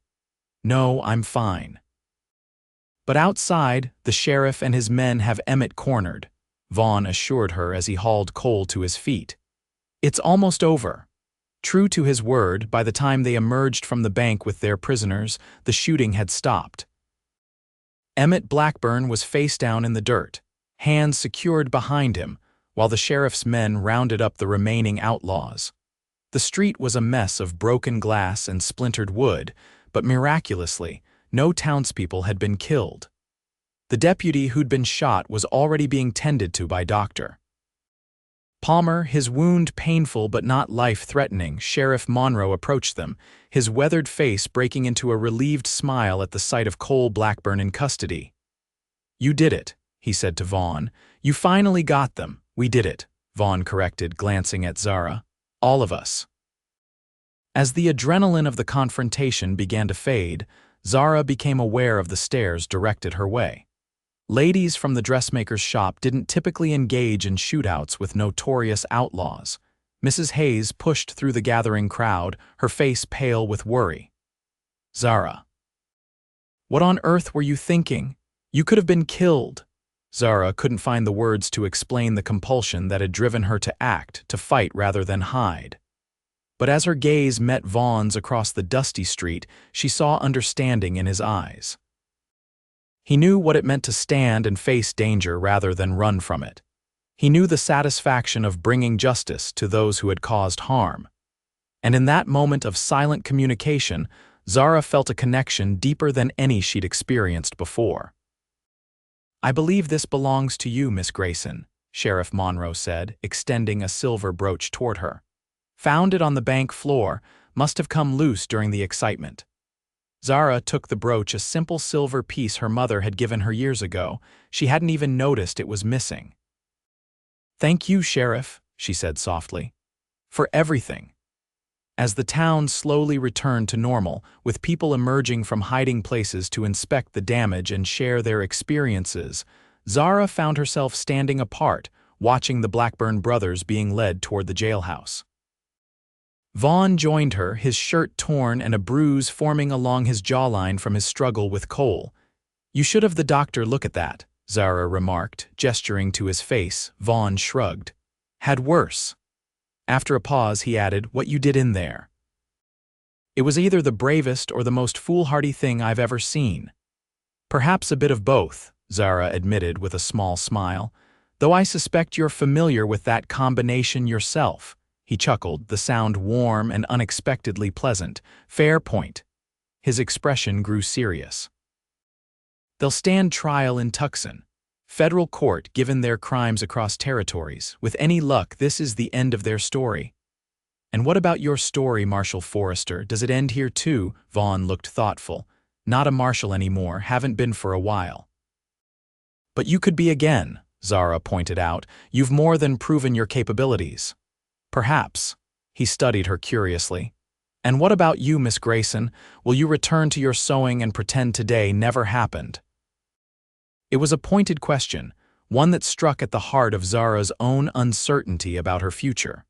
"No, I'm fine." "But outside, the sheriff and his men have Emmett cornered," Vaughn assured her as he hauled Cole to his feet. "It's almost over." True to his word, by the time they emerged from the bank with their prisoners, the shooting had stopped. Emmett Blackburn was face down in the dirt, hands secured behind him, while the sheriff's men rounded up the remaining outlaws. The street was a mess of broken glass and splintered wood, but miraculously, no townspeople had been killed. The deputy who'd been shot was already being tended to by Dr. Palmer, his wound painful but not life-threatening. Sheriff Monroe approached them, his weathered face breaking into a relieved smile at the sight of Cole Blackburn in custody. "You did it," he said to Vaughn. "You finally got them." "We did it," Vaughn corrected, glancing at Zara. "All of us." As the adrenaline of the confrontation began to fade, Zara became aware of the stares directed her way. Ladies from the dressmaker's shop didn't typically engage in shootouts with notorious outlaws. Mrs. Hayes pushed through the gathering crowd, her face pale with worry. "Zara, what on earth were you thinking? You could have been killed." Zara couldn't find the words to explain the compulsion that had driven her to act, to fight rather than hide. But as her gaze met Vaughn's across the dusty street, she saw understanding in his eyes. He knew what it meant to stand and face danger rather than run from it. He knew the satisfaction of bringing justice to those who had caused harm. And in that moment of silent communication, Zara felt a connection deeper than any she'd experienced before. "I believe this belongs to you, Miss Grayson," Sheriff Monroe said, extending a silver brooch toward her. "Found it on the bank floor, must have come loose during the excitement." Zara took the brooch, a simple silver piece her mother had given her years ago. She hadn't even noticed it was missing. "Thank you, Sheriff," she said softly, "for everything." As the town slowly returned to normal, with people emerging from hiding places to inspect the damage and share their experiences, Zara found herself standing apart, watching the Blackburn brothers being led toward the jailhouse. Vaughn joined her, his shirt torn and a bruise forming along his jawline from his struggle with Cole. "You should have the doctor look at that," Zara remarked, gesturing to his face. Vaughn shrugged. "Had worse." After a pause, he added, "What you did in there." It was either the bravest or the most foolhardy thing I've ever seen. Perhaps a bit of both, Zara admitted with a small smile, though I suspect you're familiar with that combination yourself. He chuckled, the sound warm and unexpectedly pleasant. Fair point. His expression grew serious. They'll stand trial in Tucson. Federal court, given their crimes across territories. With any luck, this is the end of their story. And what about your story, Marshal Forrester? Does it end here too? Vaughn looked thoughtful. Not a marshal anymore, haven't been for a while. But you could be again, Zara pointed out. You've more than proven your capabilities. Perhaps. He studied her curiously. And what about you, Miss Grayson? Will you return to your sewing and pretend today never happened? It was a pointed question, one that struck at the heart of Zara's own uncertainty about her future.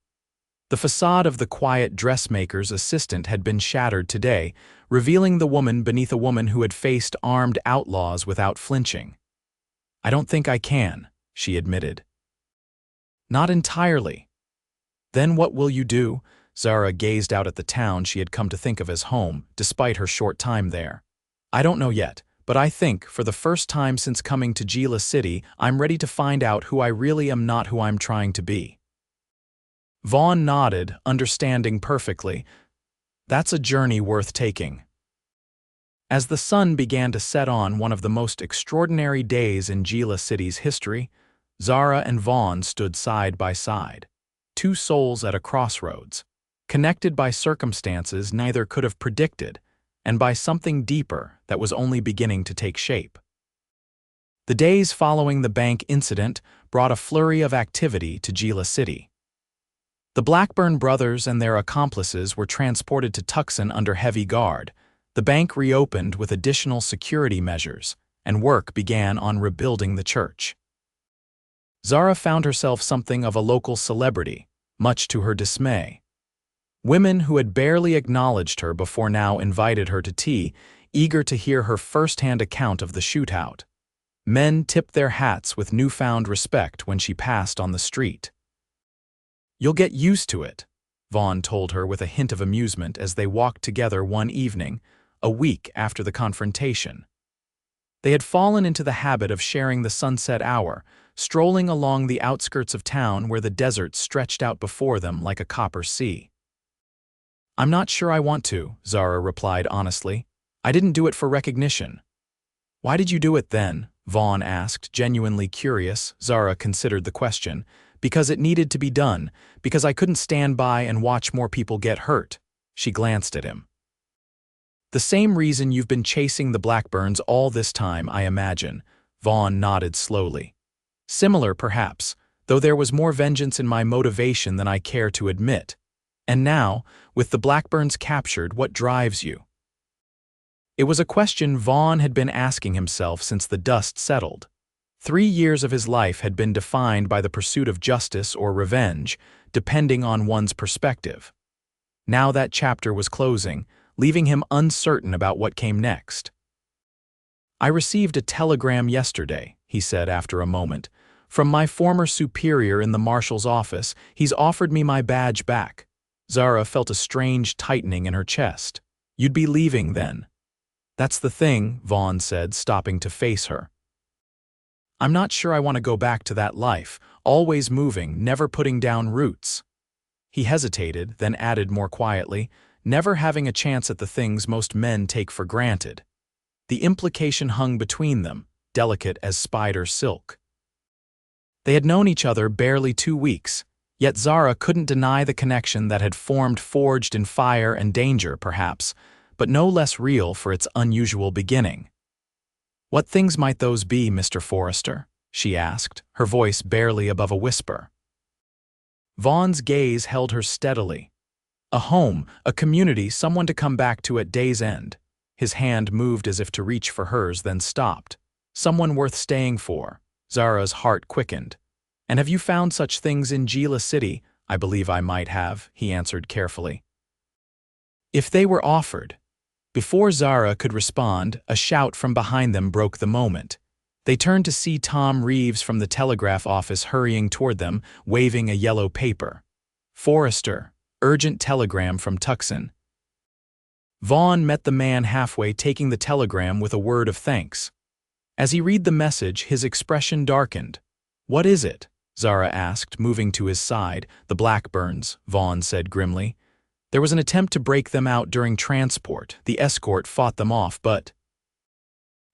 The facade of the quiet dressmaker's assistant had been shattered today, revealing the woman beneath a woman who had faced armed outlaws without flinching. I don't think I can, she admitted. Not entirely. Then what will you do? Zara gazed out at the town she had come to think of as home, despite her short time there. I don't know yet, but I think, for the first time since coming to Gila City, I'm ready to find out who I really am, not who I'm trying to be. Vaughn nodded, understanding perfectly. That's a journey worth taking. As the sun began to set on one of the most extraordinary days in Gila City's history, Zara and Vaughn stood side by side, two souls at a crossroads, connected by circumstances neither could have predicted, and by something deeper that was only beginning to take shape. The days following the bank incident brought a flurry of activity to Gila City. The Blackburn brothers and their accomplices were transported to Tucson under heavy guard. The bank reopened with additional security measures, and work began on rebuilding the church. Zara found herself something of a local celebrity, much to her dismay. Women who had barely acknowledged her before now invited her to tea, eager to hear her first-hand account of the shootout. Men tipped their hats with newfound respect when she passed on the street. You'll get used to it, Vaughn told her with a hint of amusement as they walked together one evening, a week after the confrontation. They had fallen into the habit of sharing the sunset hour, strolling along the outskirts of town where the desert stretched out before them like a copper sea. I'm not sure I want to, Zara replied honestly. I didn't do it for recognition. Why did you do it then? Vaughn asked, genuinely curious. Zara considered the question. Because it needed to be done, because I couldn't stand by and watch more people get hurt. She glanced at him. The same reason you've been chasing the Blackburns all this time, I imagine. Vaughn nodded slowly. Similar, perhaps, though there was more vengeance in my motivation than I care to admit. And now, with the Blackburns captured, what drives you? It was a question Vaughn had been asking himself since the dust settled. 3 years of his life had been defined by the pursuit of justice or revenge, depending on one's perspective. Now that chapter was closing, leaving him uncertain about what came next. I received a telegram yesterday, he said after a moment, from my former superior in the Marshal's office. He's offered me my badge back. Zara felt a strange tightening in her chest. You'd be leaving then. That's the thing, Vaughn said, stopping to face her. I'm not sure I want to go back to that life, always moving, never putting down roots. He hesitated, then added more quietly, never having a chance at the things most men take for granted. The implication hung between them, delicate as spider silk. They had known each other barely 2 weeks, yet Zara couldn't deny the connection that had formed, forged in fire and danger, perhaps, but no less real for its unusual beginning. What things might those be, Mr. Forrester? She asked, her voice barely above a whisper. Vaughn's gaze held her steadily. A home, a community, someone to come back to at day's end. His hand moved as if to reach for hers, then stopped. Someone worth staying for. Zara's heart quickened. And have you found such things in Gila City? I believe I might have, he answered carefully. If they were offered. Before Zara could respond, a shout from behind them broke the moment. They turned to see Tom Reeves from the telegraph office hurrying toward them, waving a yellow paper. Forrester, urgent telegram from Tucson. Vaughn met the man halfway, taking the telegram with a word of thanks. As he read the message, his expression darkened. "What is it?" Zara asked, moving to his side. "The Blackburns," Vaughn said grimly. "There was an attempt to break them out during transport. The escort fought them off, but—"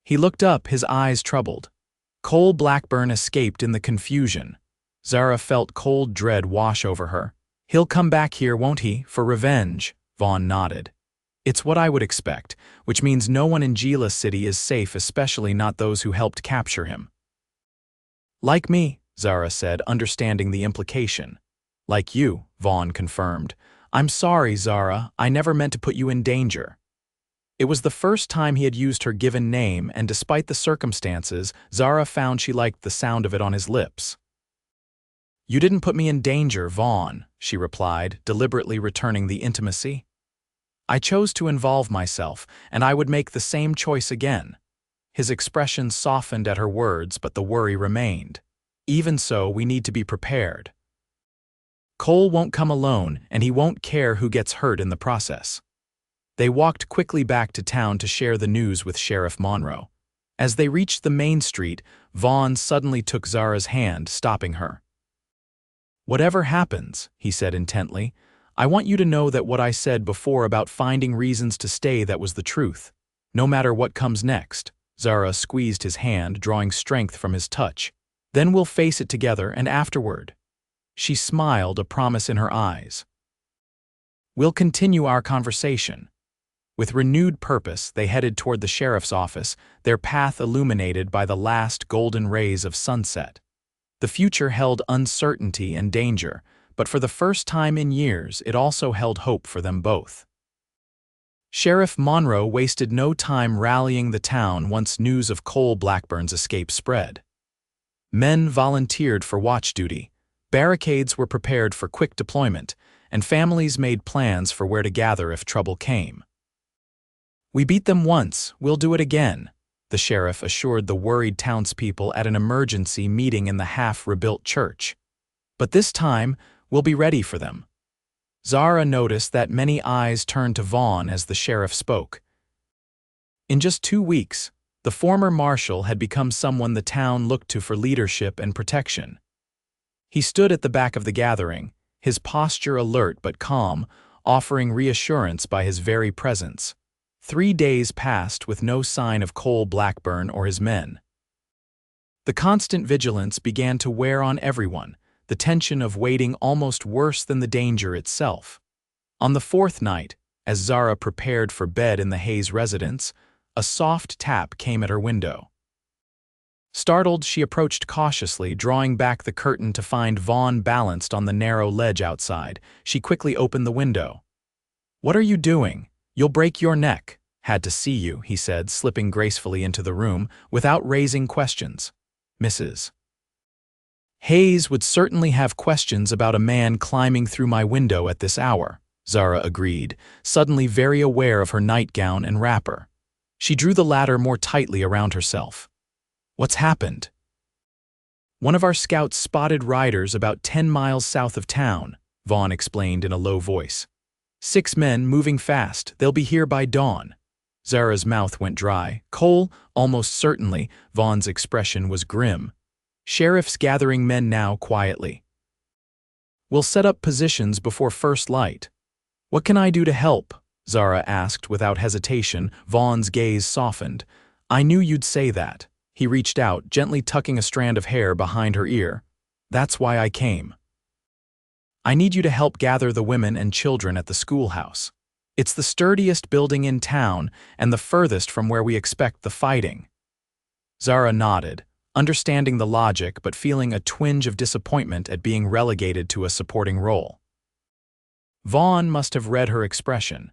He looked up, his eyes troubled. Cole Blackburn escaped in the confusion. Zara felt cold dread wash over her. "He'll come back here, won't he, for revenge?" Vaughn nodded. "It's what I would expect, which means no one in Gila City is safe, especially not those who helped capture him." "Like me," Zara said, understanding the implication. "Like you," Vaughn confirmed. "I'm sorry, Zara, I never meant to put you in danger." It was the first time he had used her given name, and despite the circumstances, Zara found she liked the sound of it on his lips. "You didn't put me in danger, Vaughn," she replied, deliberately returning the intimacy. "I chose to involve myself, and I would make the same choice again." His expression softened at her words, but the worry remained. "Even so, we need to be prepared. Cole won't come alone, and he won't care who gets hurt in the process." They walked quickly back to town to share the news with Sheriff Monroe. As they reached the main street, Vaughn suddenly took Zara's hand, stopping her. "Whatever happens," he said intently, "I want you to know that what I said before about finding reasons to stay, that was the truth. No matter what comes next." Zara squeezed his hand, drawing strength from his touch. "Then we'll face it together, and afterward." She smiled, a promise in her eyes. "We'll continue our conversation." With renewed purpose, they headed toward the sheriff's office, their path illuminated by the last golden rays of sunset. The future held uncertainty and danger, but for the first time in years, it also held hope for them both. Sheriff Monroe wasted no time rallying the town once news of Cole Blackburn's escape spread. Men volunteered for watch duty, barricades were prepared for quick deployment, and families made plans for where to gather if trouble came. "We beat them once, we'll do it again," the sheriff assured the worried townspeople at an emergency meeting in the half-rebuilt church. "But this time, we'll be ready for them." Zara noticed that many eyes turned to Vaughn as the sheriff spoke. In just 2 weeks, the former Marshal had become someone the town looked to for leadership and protection. He stood at the back of the gathering, his posture alert but calm, offering reassurance by his very presence. 3 days passed with no sign of Cole Blackburn or his men. The constant vigilance began to wear on everyone, the tension of waiting almost worse than the danger itself. On the 4th night, as Zara prepared for bed in the Hayes residence, a soft tap came at her window. Startled, she approached cautiously, drawing back the curtain to find Vaughn balanced on the narrow ledge outside. She quickly opened the window. "What are you doing? You'll break your neck." "Had to see you," he said, slipping gracefully into the room, without raising questions. "Mrs. Hayes would certainly have questions about a man climbing through my window at this hour," Zara agreed, suddenly very aware of her nightgown and wrapper. She drew the latter more tightly around herself. "What's happened?" "One of our scouts spotted riders about 10 miles south of town," Vaughn explained in a low voice. 6 men moving fast. They'll be here by dawn." Zara's mouth went dry. "Cole?" "Almost certainly." Vaughn's expression was grim. "Sheriff's gathering men now quietly. We'll set up positions before first light." "What can I do to help?" Zara asked without hesitation. Vaughn's gaze softened. "I knew you'd say that." He reached out, gently tucking a strand of hair behind her ear. "That's why I came. I need you to help gather the women and children at the schoolhouse. It's the sturdiest building in town and the furthest from where we expect the fighting." Zara nodded, understanding the logic but feeling a twinge of disappointment at being relegated to a supporting role. Vaughn must have read her expression.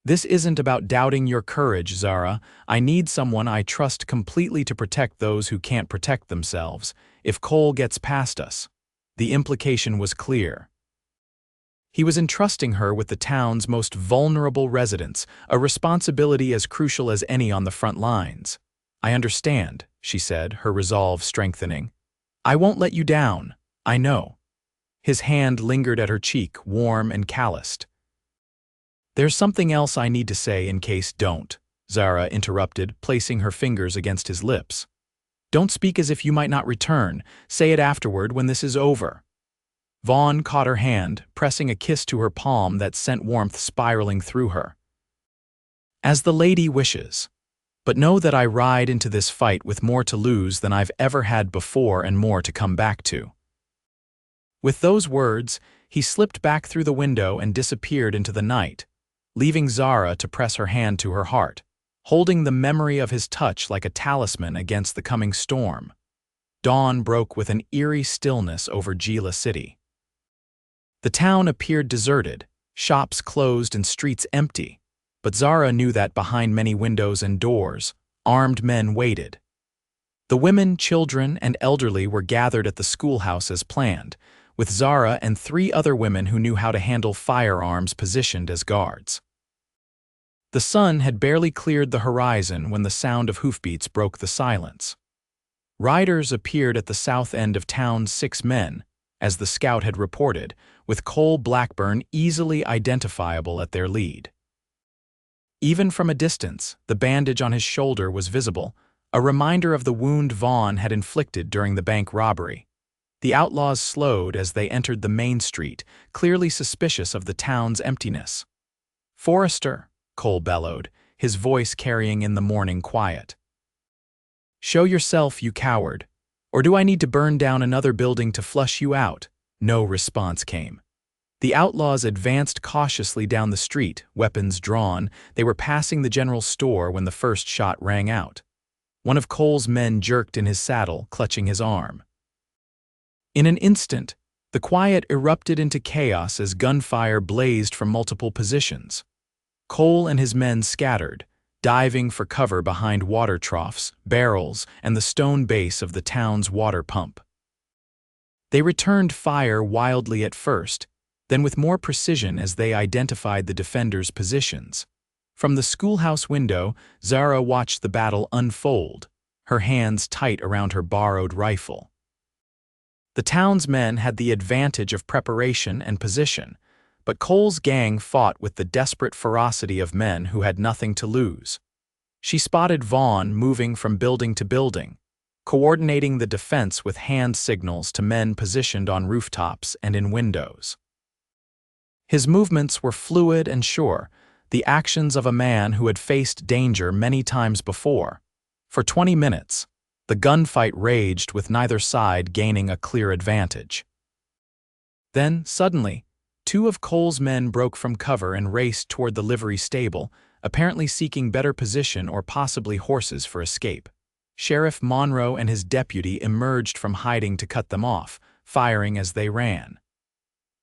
"This isn't about doubting your courage, Zara. I need someone I trust completely to protect those who can't protect themselves. If Cole gets past us." The implication was clear. He was entrusting her with the town's most vulnerable residents, a responsibility as crucial as any on the front lines. "I understand," she said, her resolve strengthening. "I won't let you down. I know." His hand lingered at her cheek, warm and calloused. "There's something else I need to say in case don't," Zara interrupted, placing her fingers against his lips. "Don't speak as if you might not return. Say it afterward when this is over." Vaughn caught her hand, pressing a kiss to her palm that sent warmth spiraling through her. "As the lady wishes. But know that I ride into this fight with more to lose than I've ever had before and more to come back to." With those words, he slipped back through the window and disappeared into the night, leaving Zara to press her hand to her heart, holding the memory of his touch like a talisman against the coming storm. Dawn broke with an eerie stillness over Gila City. The town appeared deserted, shops closed and streets empty, but Zara knew that behind many windows and doors, armed men waited. The women, children, and elderly were gathered at the schoolhouse as planned, with Zara and 3 other women who knew how to handle firearms positioned as guards. The sun had barely cleared the horizon when the sound of hoofbeats broke the silence. Riders appeared at the south end of town's 6 men, as the scout had reported, with Cole Blackburn easily identifiable at their lead. Even from a distance, the bandage on his shoulder was visible, a reminder of the wound Vaughn had inflicted during the bank robbery. The outlaws slowed as they entered the main street, clearly suspicious of the town's emptiness. "Forrester," Cole bellowed, his voice carrying in the morning quiet. "Show yourself, you coward. Or do I need to burn down another building to flush you out?" No response came. The outlaws advanced cautiously down the street, weapons drawn. They were passing the general store when the first shot rang out. One of Cole's men jerked in his saddle, clutching his arm. In an instant, the quiet erupted into chaos as gunfire blazed from multiple positions. Cole and his men scattered, diving for cover behind water troughs, barrels, and the stone base of the town's water pump. They returned fire wildly at first, then with more precision as they identified the defenders' positions. From the schoolhouse window, Zara watched the battle unfold, her hands tight around her borrowed rifle. The town's men had the advantage of preparation and position, but Cole's gang fought with the desperate ferocity of men who had nothing to lose. She spotted Vaughn moving from building to building, coordinating the defense with hand signals to men positioned on rooftops and in windows. His movements were fluid and sure, the actions of a man who had faced danger many times before. For 20 minutes, the gunfight raged with neither side gaining a clear advantage. Then, suddenly, 2 of Cole's men broke from cover and raced toward the livery stable, apparently seeking better position or possibly horses for escape. Sheriff Monroe and his deputy emerged from hiding to cut them off, firing as they ran.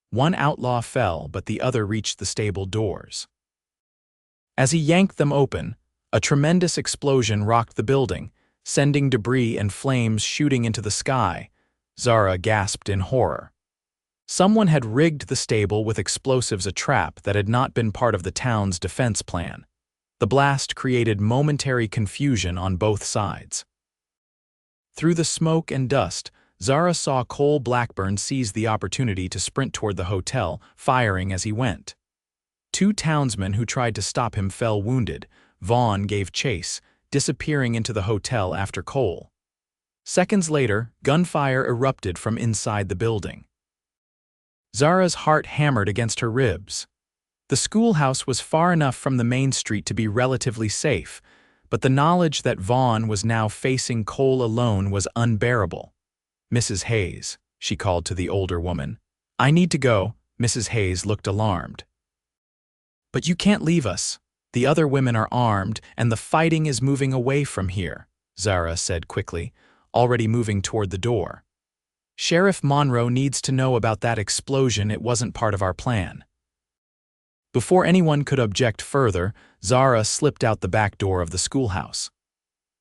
One outlaw fell, but the other reached the stable doors. As he yanked them open, a tremendous explosion rocked the building, sending debris and flames shooting into the sky. Zara gasped in horror. Someone had rigged the stable with explosives, a trap that had not been part of the town's defense plan. The blast created momentary confusion on both sides. Through the smoke and dust, Zara saw Cole Blackburn seize the opportunity to sprint toward the hotel, firing as he went. 2 townsmen who tried to stop him fell wounded. Vaughn gave chase, disappearing into the hotel after Cole. Seconds later, gunfire erupted from inside the building. Zara's heart hammered against her ribs. The schoolhouse was far enough from the main street to be relatively safe, but the knowledge that Vaughn was now facing Cole alone was unbearable. "Mrs. Hayes," she called to the older woman. "I need to go." Mrs. Hayes looked alarmed. "But you can't leave us. The other women are armed, and the fighting is moving away from here," Zara said quickly, already moving toward the door. "Sheriff Monroe needs to know about that explosion. It wasn't part of our plan." Before anyone could object further, Zara slipped out the back door of the schoolhouse.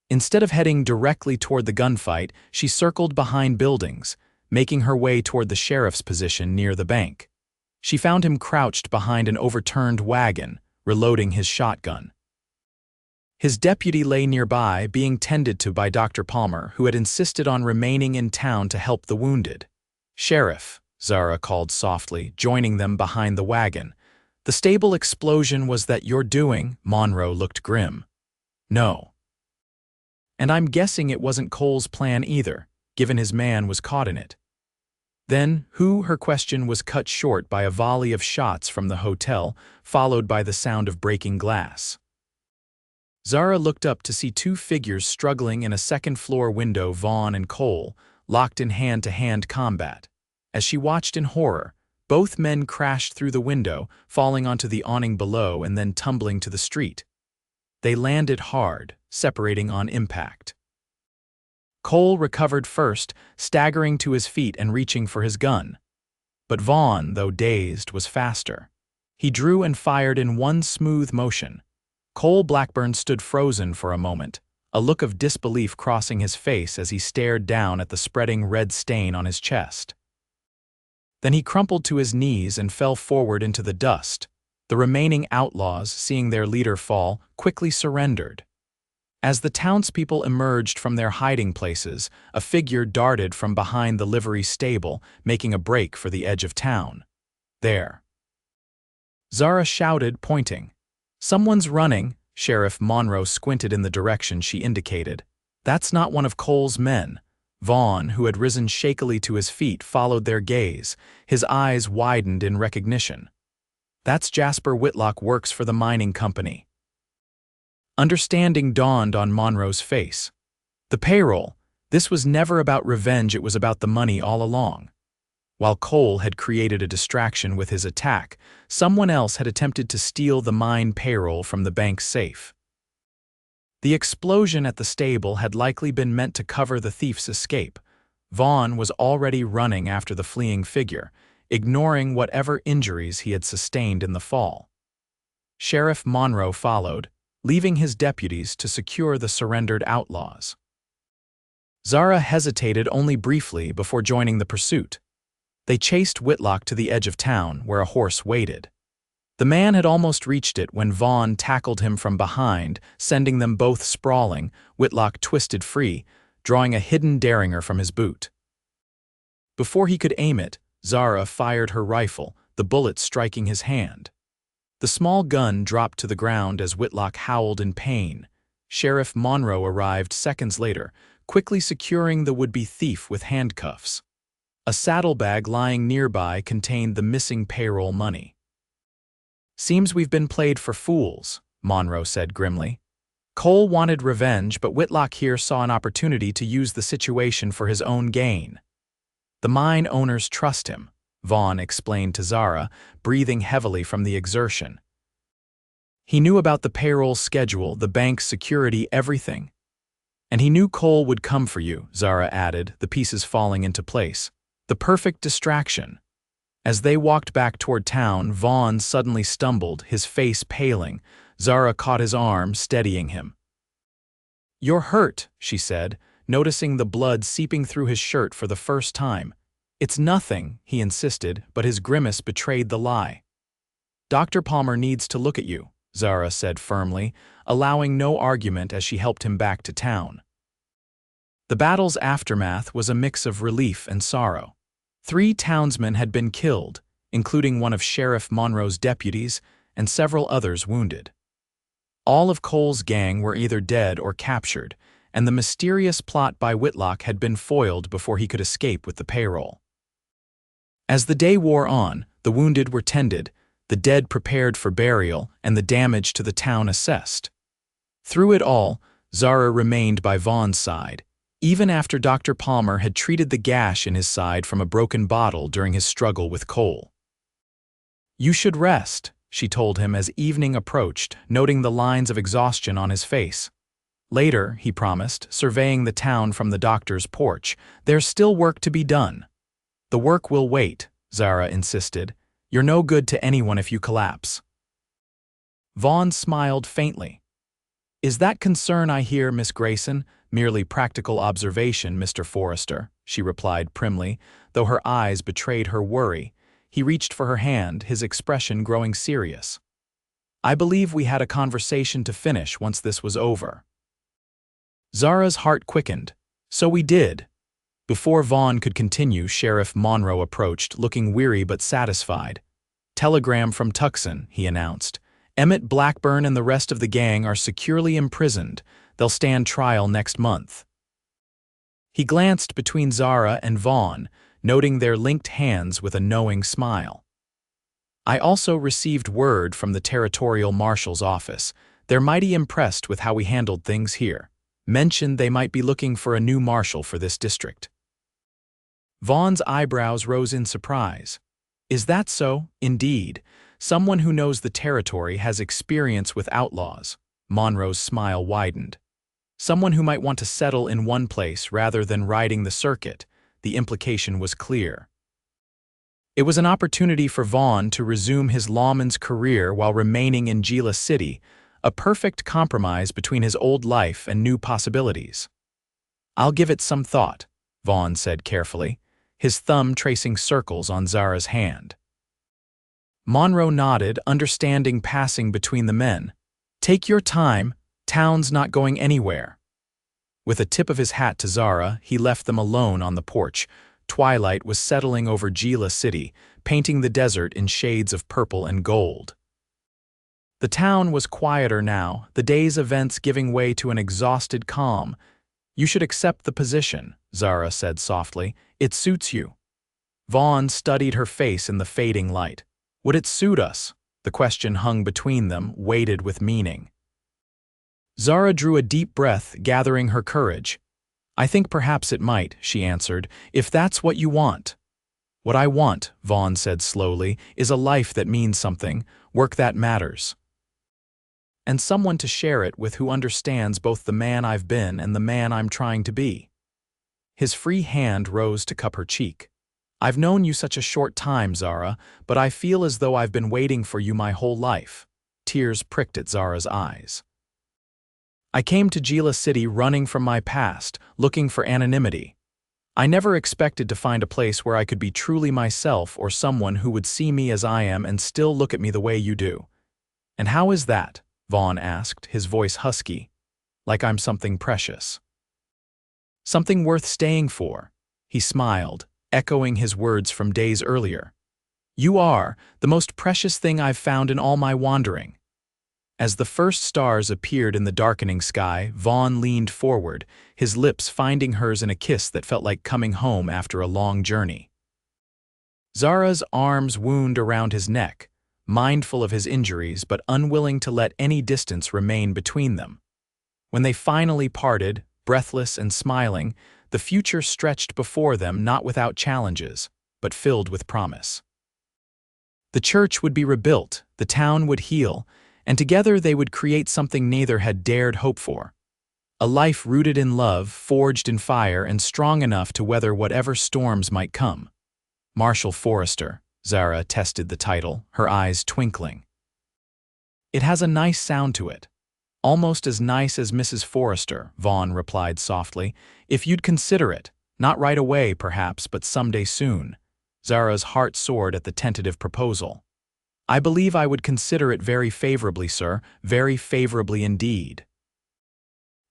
Instead of heading directly toward the gunfight, she circled behind buildings, making her way toward the sheriff's position near the bank. She found him crouched behind an overturned wagon, reloading his shotgun. His deputy lay nearby, being tended to by Dr. Palmer, who had insisted on remaining in town to help the wounded. "Sheriff," Zara called softly, joining them behind the wagon. The stable explosion was that you're doing, Monroe looked grim. No. And I'm guessing it wasn't Cole's plan either, given his man was caught in it. Then, her question was cut short by a volley of shots from the hotel, followed by the sound of breaking glass. Zara looked up to see two figures struggling in a second-floor window, Vaughn and Cole, locked in hand-to-hand combat. As she watched in horror, both men crashed through the window, falling onto the awning below and then tumbling to the street. They landed hard, separating on impact. Cole recovered first, staggering to his feet and reaching for his gun. But Vaughn, though dazed, was faster. He drew and fired in one smooth motion. Cole Blackburn stood frozen for a moment, a look of disbelief crossing his face as he stared down at the spreading red stain on his chest. Then he crumpled to his knees and fell forward into the dust. The remaining outlaws, seeing their leader fall, quickly surrendered. As the townspeople emerged from their hiding places, a figure darted from behind the livery stable, making a break for the edge of town. There. Zara shouted, pointing. Someone's running. Sheriff Monroe squinted in the direction she indicated. That's not one of Cole's men. Vaughn, who had risen shakily to his feet, followed their gaze. His eyes widened in recognition. That's Jasper Whitlock, works for the mining company. Understanding dawned on Monroe's face. The payroll. This was never about revenge, it was about the money all along. While Cole had created a distraction with his attack, someone else had attempted to steal the mine payroll from the bank's safe. The explosion at the stable had likely been meant to cover the thief's escape. Vaughn was already running after the fleeing figure, ignoring whatever injuries he had sustained in the fall. Sheriff Monroe followed, leaving his deputies to secure the surrendered outlaws. Zara hesitated only briefly before joining the pursuit. They chased Whitlock to the edge of town, where a horse waited. The man had almost reached it when Vaughn tackled him from behind, sending them both sprawling. Whitlock twisted free, drawing a hidden derringer from his boot. Before he could aim it, Zara fired her rifle, the bullet striking his hand. The small gun dropped to the ground as Whitlock howled in pain. Sheriff Monroe arrived seconds later, quickly securing the would-be thief with handcuffs. A saddlebag lying nearby contained the missing payroll money. "Seems we've been played for fools," Monroe said grimly. Cole wanted revenge, but Whitlock here saw an opportunity to use the situation for his own gain. "The mine owners trust him," Vaughn explained to Zara, breathing heavily from the exertion. "He knew about the payroll schedule, the bank's security, everything. And he knew Cole would come for you," Zara added, the pieces falling into place. "The perfect distraction." As they walked back toward town, Vaughn suddenly stumbled, his face paling. Zara caught his arm, steadying him. "You're hurt," she said, noticing the blood seeping through his shirt for the first time. "It's nothing," he insisted, but his grimace betrayed the lie. "Dr. Palmer needs to look at you," Zara said firmly, allowing no argument as she helped him back to town. The battle's aftermath was a mix of relief and sorrow. 3 townsmen had been killed, including one of Sheriff Monroe's deputies, and several others wounded. All of Cole's gang were either dead or captured, and the mysterious plot by Whitlock had been foiled before he could escape with the payroll. As the day wore on, the wounded were tended, the dead prepared for burial, and the damage to the town assessed. Through it all, Zara remained by Vaughn's side, even after Dr. Palmer had treated the gash in his side from a broken bottle during his struggle with Cole. "You should rest," she told him as evening approached, noting the lines of exhaustion on his face. "Later," he promised, surveying the town from the doctor's porch, "there's still work to be done." "The work will wait," Zara insisted. "You're no good to anyone if you collapse." Vaughn smiled faintly. "Is that concern I hear, Miss Grayson, merely practical observation, Mr. Forrester?" she replied primly, though her eyes betrayed her worry. He reached for her hand, his expression growing serious. "I believe we had a conversation to finish once this was over." Zara's heart quickened. "So we did." Before Vaughn could continue, Sheriff Monroe approached, looking weary but satisfied. "Telegram from Tucson," he announced. "Emmett Blackburn and the rest of the gang are securely imprisoned. They'll stand trial next month." He glanced between Zara and Vaughn, noting their linked hands with a knowing smile. "I also received word from the territorial marshal's office. They're mighty impressed with how we handled things here. Mentioned they might be looking for a new marshal for this district." Vaughn's eyebrows rose in surprise. "Is that so?" "Indeed. Someone who knows the territory, has experience with outlaws." Monroe's smile widened. "Someone who might want to settle in one place rather than riding the circuit." The implication was clear. It was an opportunity for Vaughn to resume his lawman's career while remaining in Gila City, a perfect compromise between his old life and new possibilities. "I'll give it some thought," Vaughn said carefully, his thumb tracing circles on Zara's hand. Monroe nodded, understanding passing between the men. "Take your time, town's not going anywhere." With a tip of his hat to Zara, he left them alone on the porch. Twilight was settling over Gila City, painting the desert in shades of purple and gold. The town was quieter now, the day's events giving way to an exhausted calm. "You should accept the position," Zara said softly. "It suits you." Vaughn studied her face in the fading light. "Would it suit us?" The question hung between them, weighted with meaning. Zara drew a deep breath, gathering her courage. "I think perhaps it might," she answered, "if that's what you want." "What I want," Vaughn said slowly, "is a life that means something, work that matters. And someone to share it with who understands both the man I've been and the man I'm trying to be." His free hand rose to cup her cheek. "I've known you such a short time, Zara, but I feel as though I've been waiting for you my whole life." Tears pricked at Zara's eyes. "I came to Gila City running from my past, looking for anonymity. I never expected to find a place where I could be truly myself or someone who would see me as I am and still look at me the way you do." "And how is that?" Vaughn asked, his voice husky. "Like I'm something precious." "Something worth staying for." He smiled, echoing his words from days earlier. "You are the most precious thing I've found in all my wandering." As the first stars appeared in the darkening sky, Vaughn leaned forward, his lips finding hers in a kiss that felt like coming home after a long journey. Zara's arms wound around his neck, mindful of his injuries but unwilling to let any distance remain between them. When they finally parted, breathless and smiling, the future stretched before them, not without challenges, but filled with promise. The church would be rebuilt, the town would heal, and together they would create something neither had dared hope for. A life rooted in love, forged in fire, and strong enough to weather whatever storms might come. Marshal Forrester, Zara tested the title, her eyes twinkling. "It has a nice sound to it." "Almost as nice as Mrs. Forrester," Vaughn replied softly. "If you'd consider it, not right away perhaps, but someday soon." Zara's heart soared at the tentative proposal. "I believe I would consider it very favorably, sir, very favorably indeed."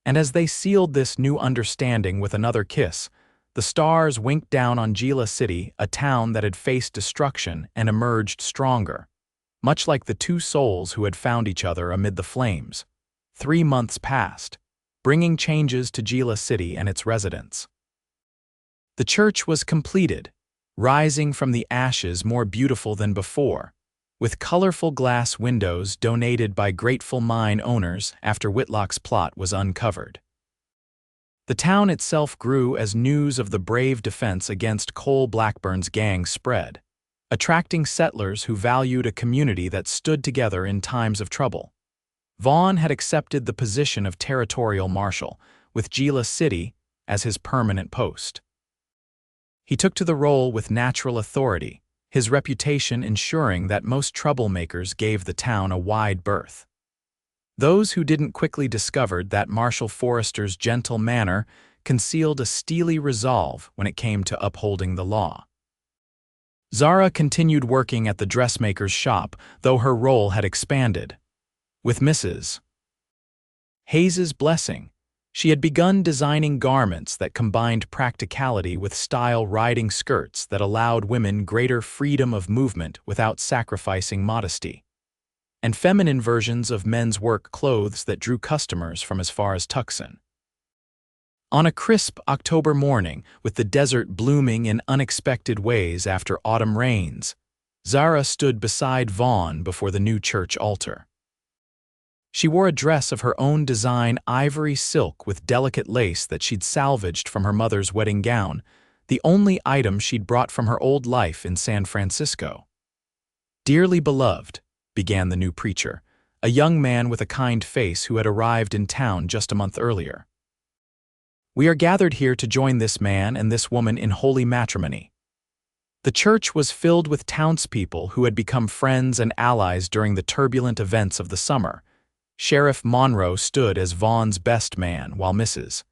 And as they sealed this new understanding with another kiss, the stars winked down on Gila City, a town that had faced destruction and emerged stronger, much like the two souls who had found each other amid the flames. 3 months passed, bringing changes to Gila City and its residents. The church was completed, rising from the ashes more beautiful than before, with colorful glass windows donated by grateful mine owners after Whitlock's plot was uncovered. The town itself grew as news of the brave defense against Cole Blackburn's gang spread, attracting settlers who valued a community that stood together in times of trouble. Vaughn had accepted the position of territorial marshal, with Gila City as his permanent post. He took to the role with natural authority, his reputation ensuring that most troublemakers gave the town a wide berth. Those who didn't quickly discovered that Marshal Forrester's gentle manner concealed a steely resolve when it came to upholding the law. Zara continued working at the dressmaker's shop, though her role had expanded. With Mrs. Hayes's blessing, She had begun designing garments that combined practicality with style, riding skirts that allowed women greater freedom of movement without sacrificing modesty, and feminine versions of men's work clothes that drew customers from as far as Tucson. On a crisp October morning, with the desert blooming in unexpected ways after autumn rains, Zara stood beside Vaughn before the new church altar. She wore a dress of her own design, ivory silk with delicate lace that she'd salvaged from her mother's wedding gown, the only item she'd brought from her old life in San Francisco. "Dearly beloved," began the new preacher, a young man with a kind face who had arrived in town just a month earlier. "We are gathered here to join this man and this woman in holy matrimony." The church was filled with townspeople who had become friends and allies during the turbulent events of the summer. Sheriff Monroe stood as Vaughn's best man, while Mrs.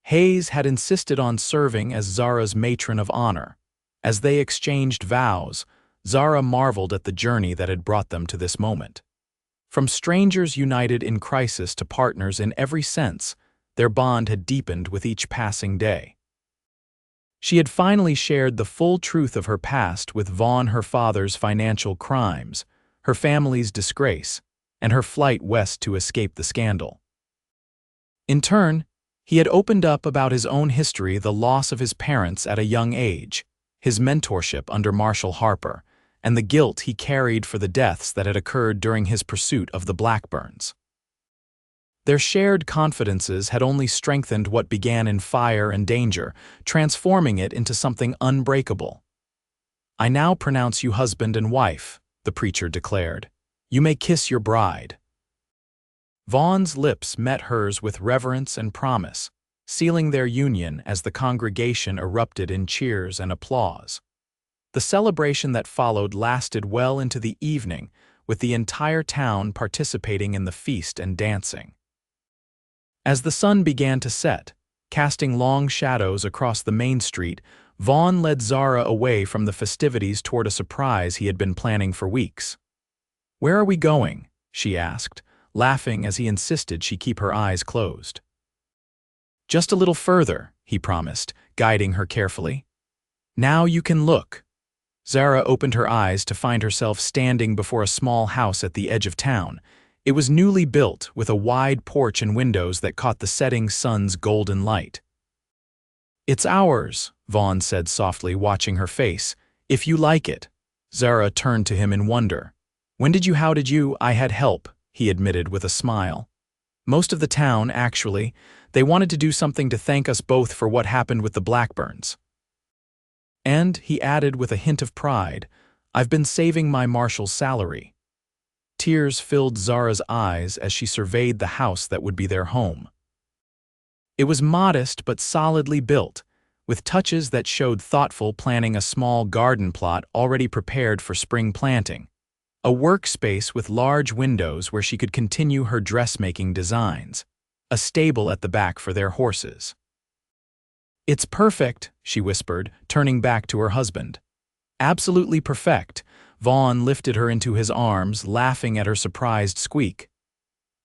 Hayes had insisted on serving as Zara's matron of honor. As they exchanged vows, Zara marveled at the journey that had brought them to this moment. From strangers united in crisis to partners in every sense, their bond had deepened with each passing day. She had finally shared the full truth of her past with Vaughn, her father's financial crimes, her family's disgrace, and her flight west to escape the scandal. In turn, he had opened up about his own history, the loss of his parents at a young age, his mentorship under Marshal Harper, and the guilt he carried for the deaths that had occurred during his pursuit of the Blackburns. Their shared confidences had only strengthened what began in fire and danger, transforming it into something unbreakable. "I now pronounce you husband and wife," the preacher declared. "You may kiss your bride." Vaughn's lips met hers with reverence and promise, sealing their union as the congregation erupted in cheers and applause. The celebration that followed lasted well into the evening, with the entire town participating in the feast and dancing. As the sun began to set, casting long shadows across the main street, Vaughn led Zara away from the festivities toward a surprise he had been planning for weeks. "Where are we going?" she asked, laughing as he insisted she keep her eyes closed. "Just a little further," he promised, guiding her carefully. "Now you can look." Zara opened her eyes to find herself standing before a small house at the edge of town. It was newly built, with a wide porch and windows that caught the setting sun's golden light. "It's ours," Vaughn said softly, watching her face. "If you like it." Zara turned to him in wonder. How did you? "I had help," he admitted with a smile. "Most of the town, actually. They wanted to do something to thank us both for what happened with the Blackburns. And," he added with a hint of pride, "I've been saving my Marshal's salary." Tears filled Zara's eyes as she surveyed the house that would be their home. It was modest but solidly built, with touches that showed thoughtful planning, a small garden plot already prepared for spring planting, a workspace with large windows where she could continue her dressmaking designs, a stable at the back for their horses. "It's perfect," she whispered, turning back to her husband. "Absolutely perfect." Vaughn lifted her into his arms, laughing at her surprised squeak.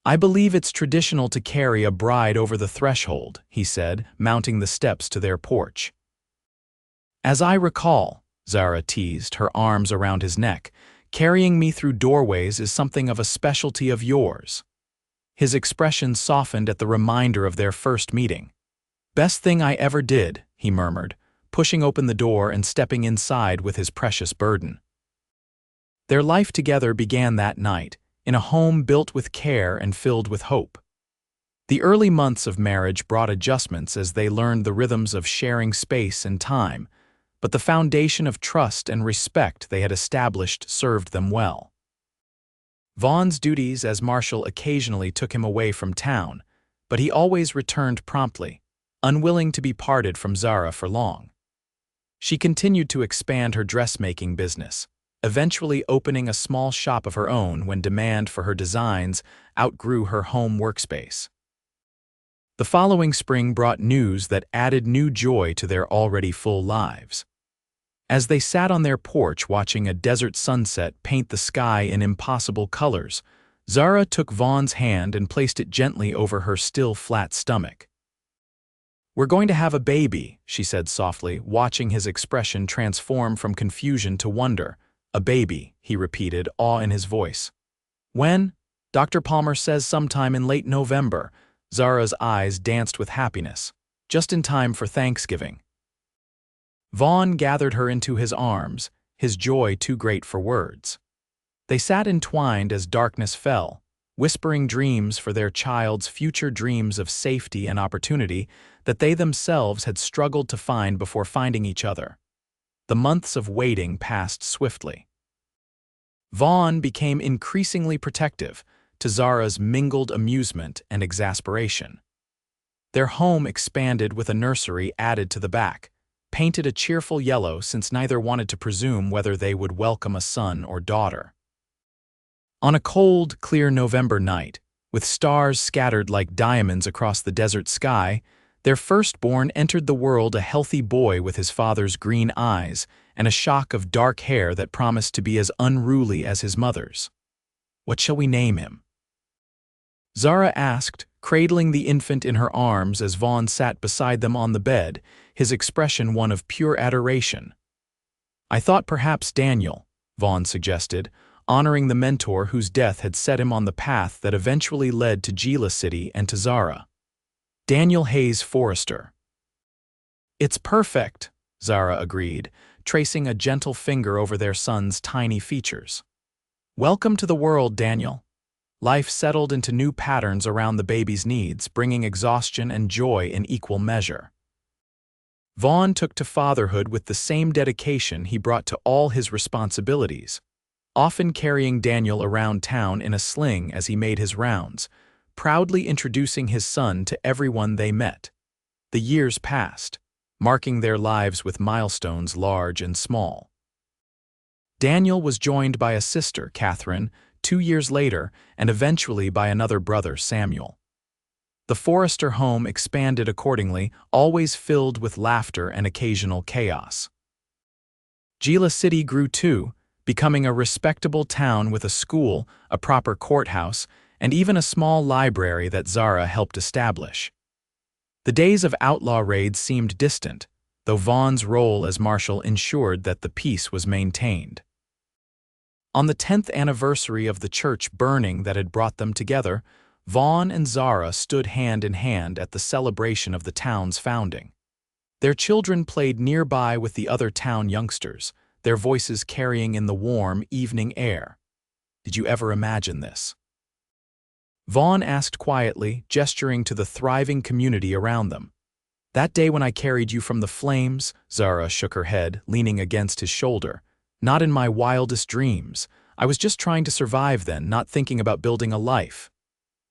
"I believe it's traditional to carry a bride over the threshold," he said, mounting the steps to their porch. "As I recall," Zara teased, her arms around his neck, "carrying me through doorways is something of a specialty of yours." His expression softened at the reminder of their first meeting. "Best thing I ever did," he murmured, pushing open the door and stepping inside with his precious burden. Their life together began that night, in a home built with care and filled with hope. The early months of marriage brought adjustments as they learned the rhythms of sharing space and time, but the foundation of trust and respect they had established served them well. Vaughn's duties as Marshal occasionally took him away from town, but he always returned promptly, unwilling to be parted from Zara for long. She continued to expand her dressmaking business, eventually opening a small shop of her own when demand for her designs outgrew her home workspace. The following spring brought news that added new joy to their already full lives. As they sat on their porch watching a desert sunset paint the sky in impossible colors, Zara took Vaughn's hand and placed it gently over her still flat stomach. "We're going to have a baby," she said softly, watching his expression transform from confusion to wonder. "A baby," he repeated, awe in his voice. "When?" "Dr. Palmer says sometime in late November." Zara's eyes danced with happiness. "Just in time for Thanksgiving." Vaughn gathered her into his arms, his joy too great for words. They sat entwined as darkness fell, whispering dreams for their child's future, dreams of safety and opportunity that they themselves had struggled to find before finding each other. The months of waiting passed swiftly. Vaughn became increasingly protective, to Zara's mingled amusement and exasperation. Their home expanded with a nursery added to the back, painted a cheerful yellow since neither wanted to presume whether they would welcome a son or daughter. On a cold, clear November night, with stars scattered like diamonds across the desert sky, their firstborn entered the world a healthy boy with his father's green eyes and a shock of dark hair that promised to be as unruly as his mother's. "What shall we name him?" Zara asked, cradling the infant in her arms as Vaughn sat beside them on the bed, his expression one of pure adoration. "I thought perhaps Daniel," Vaughn suggested, honoring the mentor whose death had set him on the path that eventually led to Gila City and to Zara. "Daniel Hayes Forrester." "It's perfect," Zara agreed, tracing a gentle finger over their son's tiny features. "Welcome to the world, Daniel." Life settled into new patterns around the baby's needs, bringing exhaustion and joy in equal measure. Vaughn took to fatherhood with the same dedication he brought to all his responsibilities, often carrying Daniel around town in a sling as he made his rounds, proudly introducing his son to everyone they met. The years passed, marking their lives with milestones large and small. Daniel was joined by a sister, Catherine, 2 years later, and eventually by another brother, Samuel. The Forrester home expanded accordingly, always filled with laughter and occasional chaos. Gila City grew too, becoming a respectable town with a school, a proper courthouse, and even a small library that Zara helped establish. The days of outlaw raids seemed distant, though Vaughn's role as Marshal ensured that the peace was maintained. On the 10th anniversary of the church burning that had brought them together, Vaughn and Zara stood hand in hand at the celebration of the town's founding. Their children played nearby with the other town youngsters, their voices carrying in the warm evening air. "Did you ever imagine this?" Vaughn asked quietly, gesturing to the thriving community around them. "That day when I carried you from the flames," Zara shook her head, leaning against his shoulder. "Not in my wildest dreams. I was just trying to survive then, not thinking about building a life.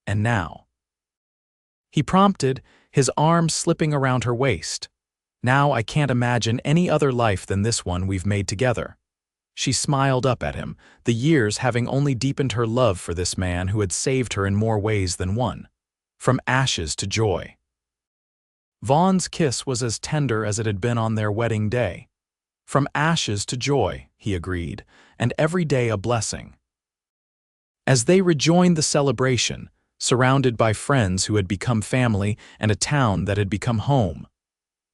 And now." He prompted, his arm slipping around her waist. "Now I can't imagine any other life than this one we've made together." She smiled up at him, the years having only deepened her love for this man who had saved her in more ways than one. From ashes to joy. Vaughn's kiss was as tender as it had been on their wedding day. From ashes to joy, he agreed, and every day a blessing. As they rejoined the celebration, surrounded by friends who had become family and a town that had become home,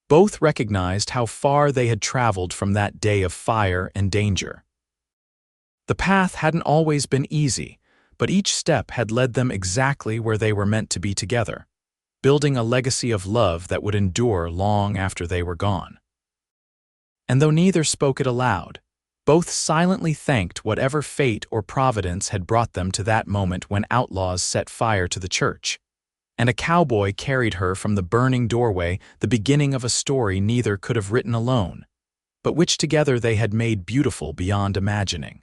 both recognized how far they had traveled from that day of fire and danger. The path hadn't always been easy, but each step had led them exactly where they were meant to be together, building a legacy of love that would endure long after they were gone. And though neither spoke it aloud, both silently thanked whatever fate or providence had brought them to that moment when outlaws set fire to the church, and a cowboy carried her from the burning doorway, the beginning of a story neither could have written alone, but which together they had made beautiful beyond imagining.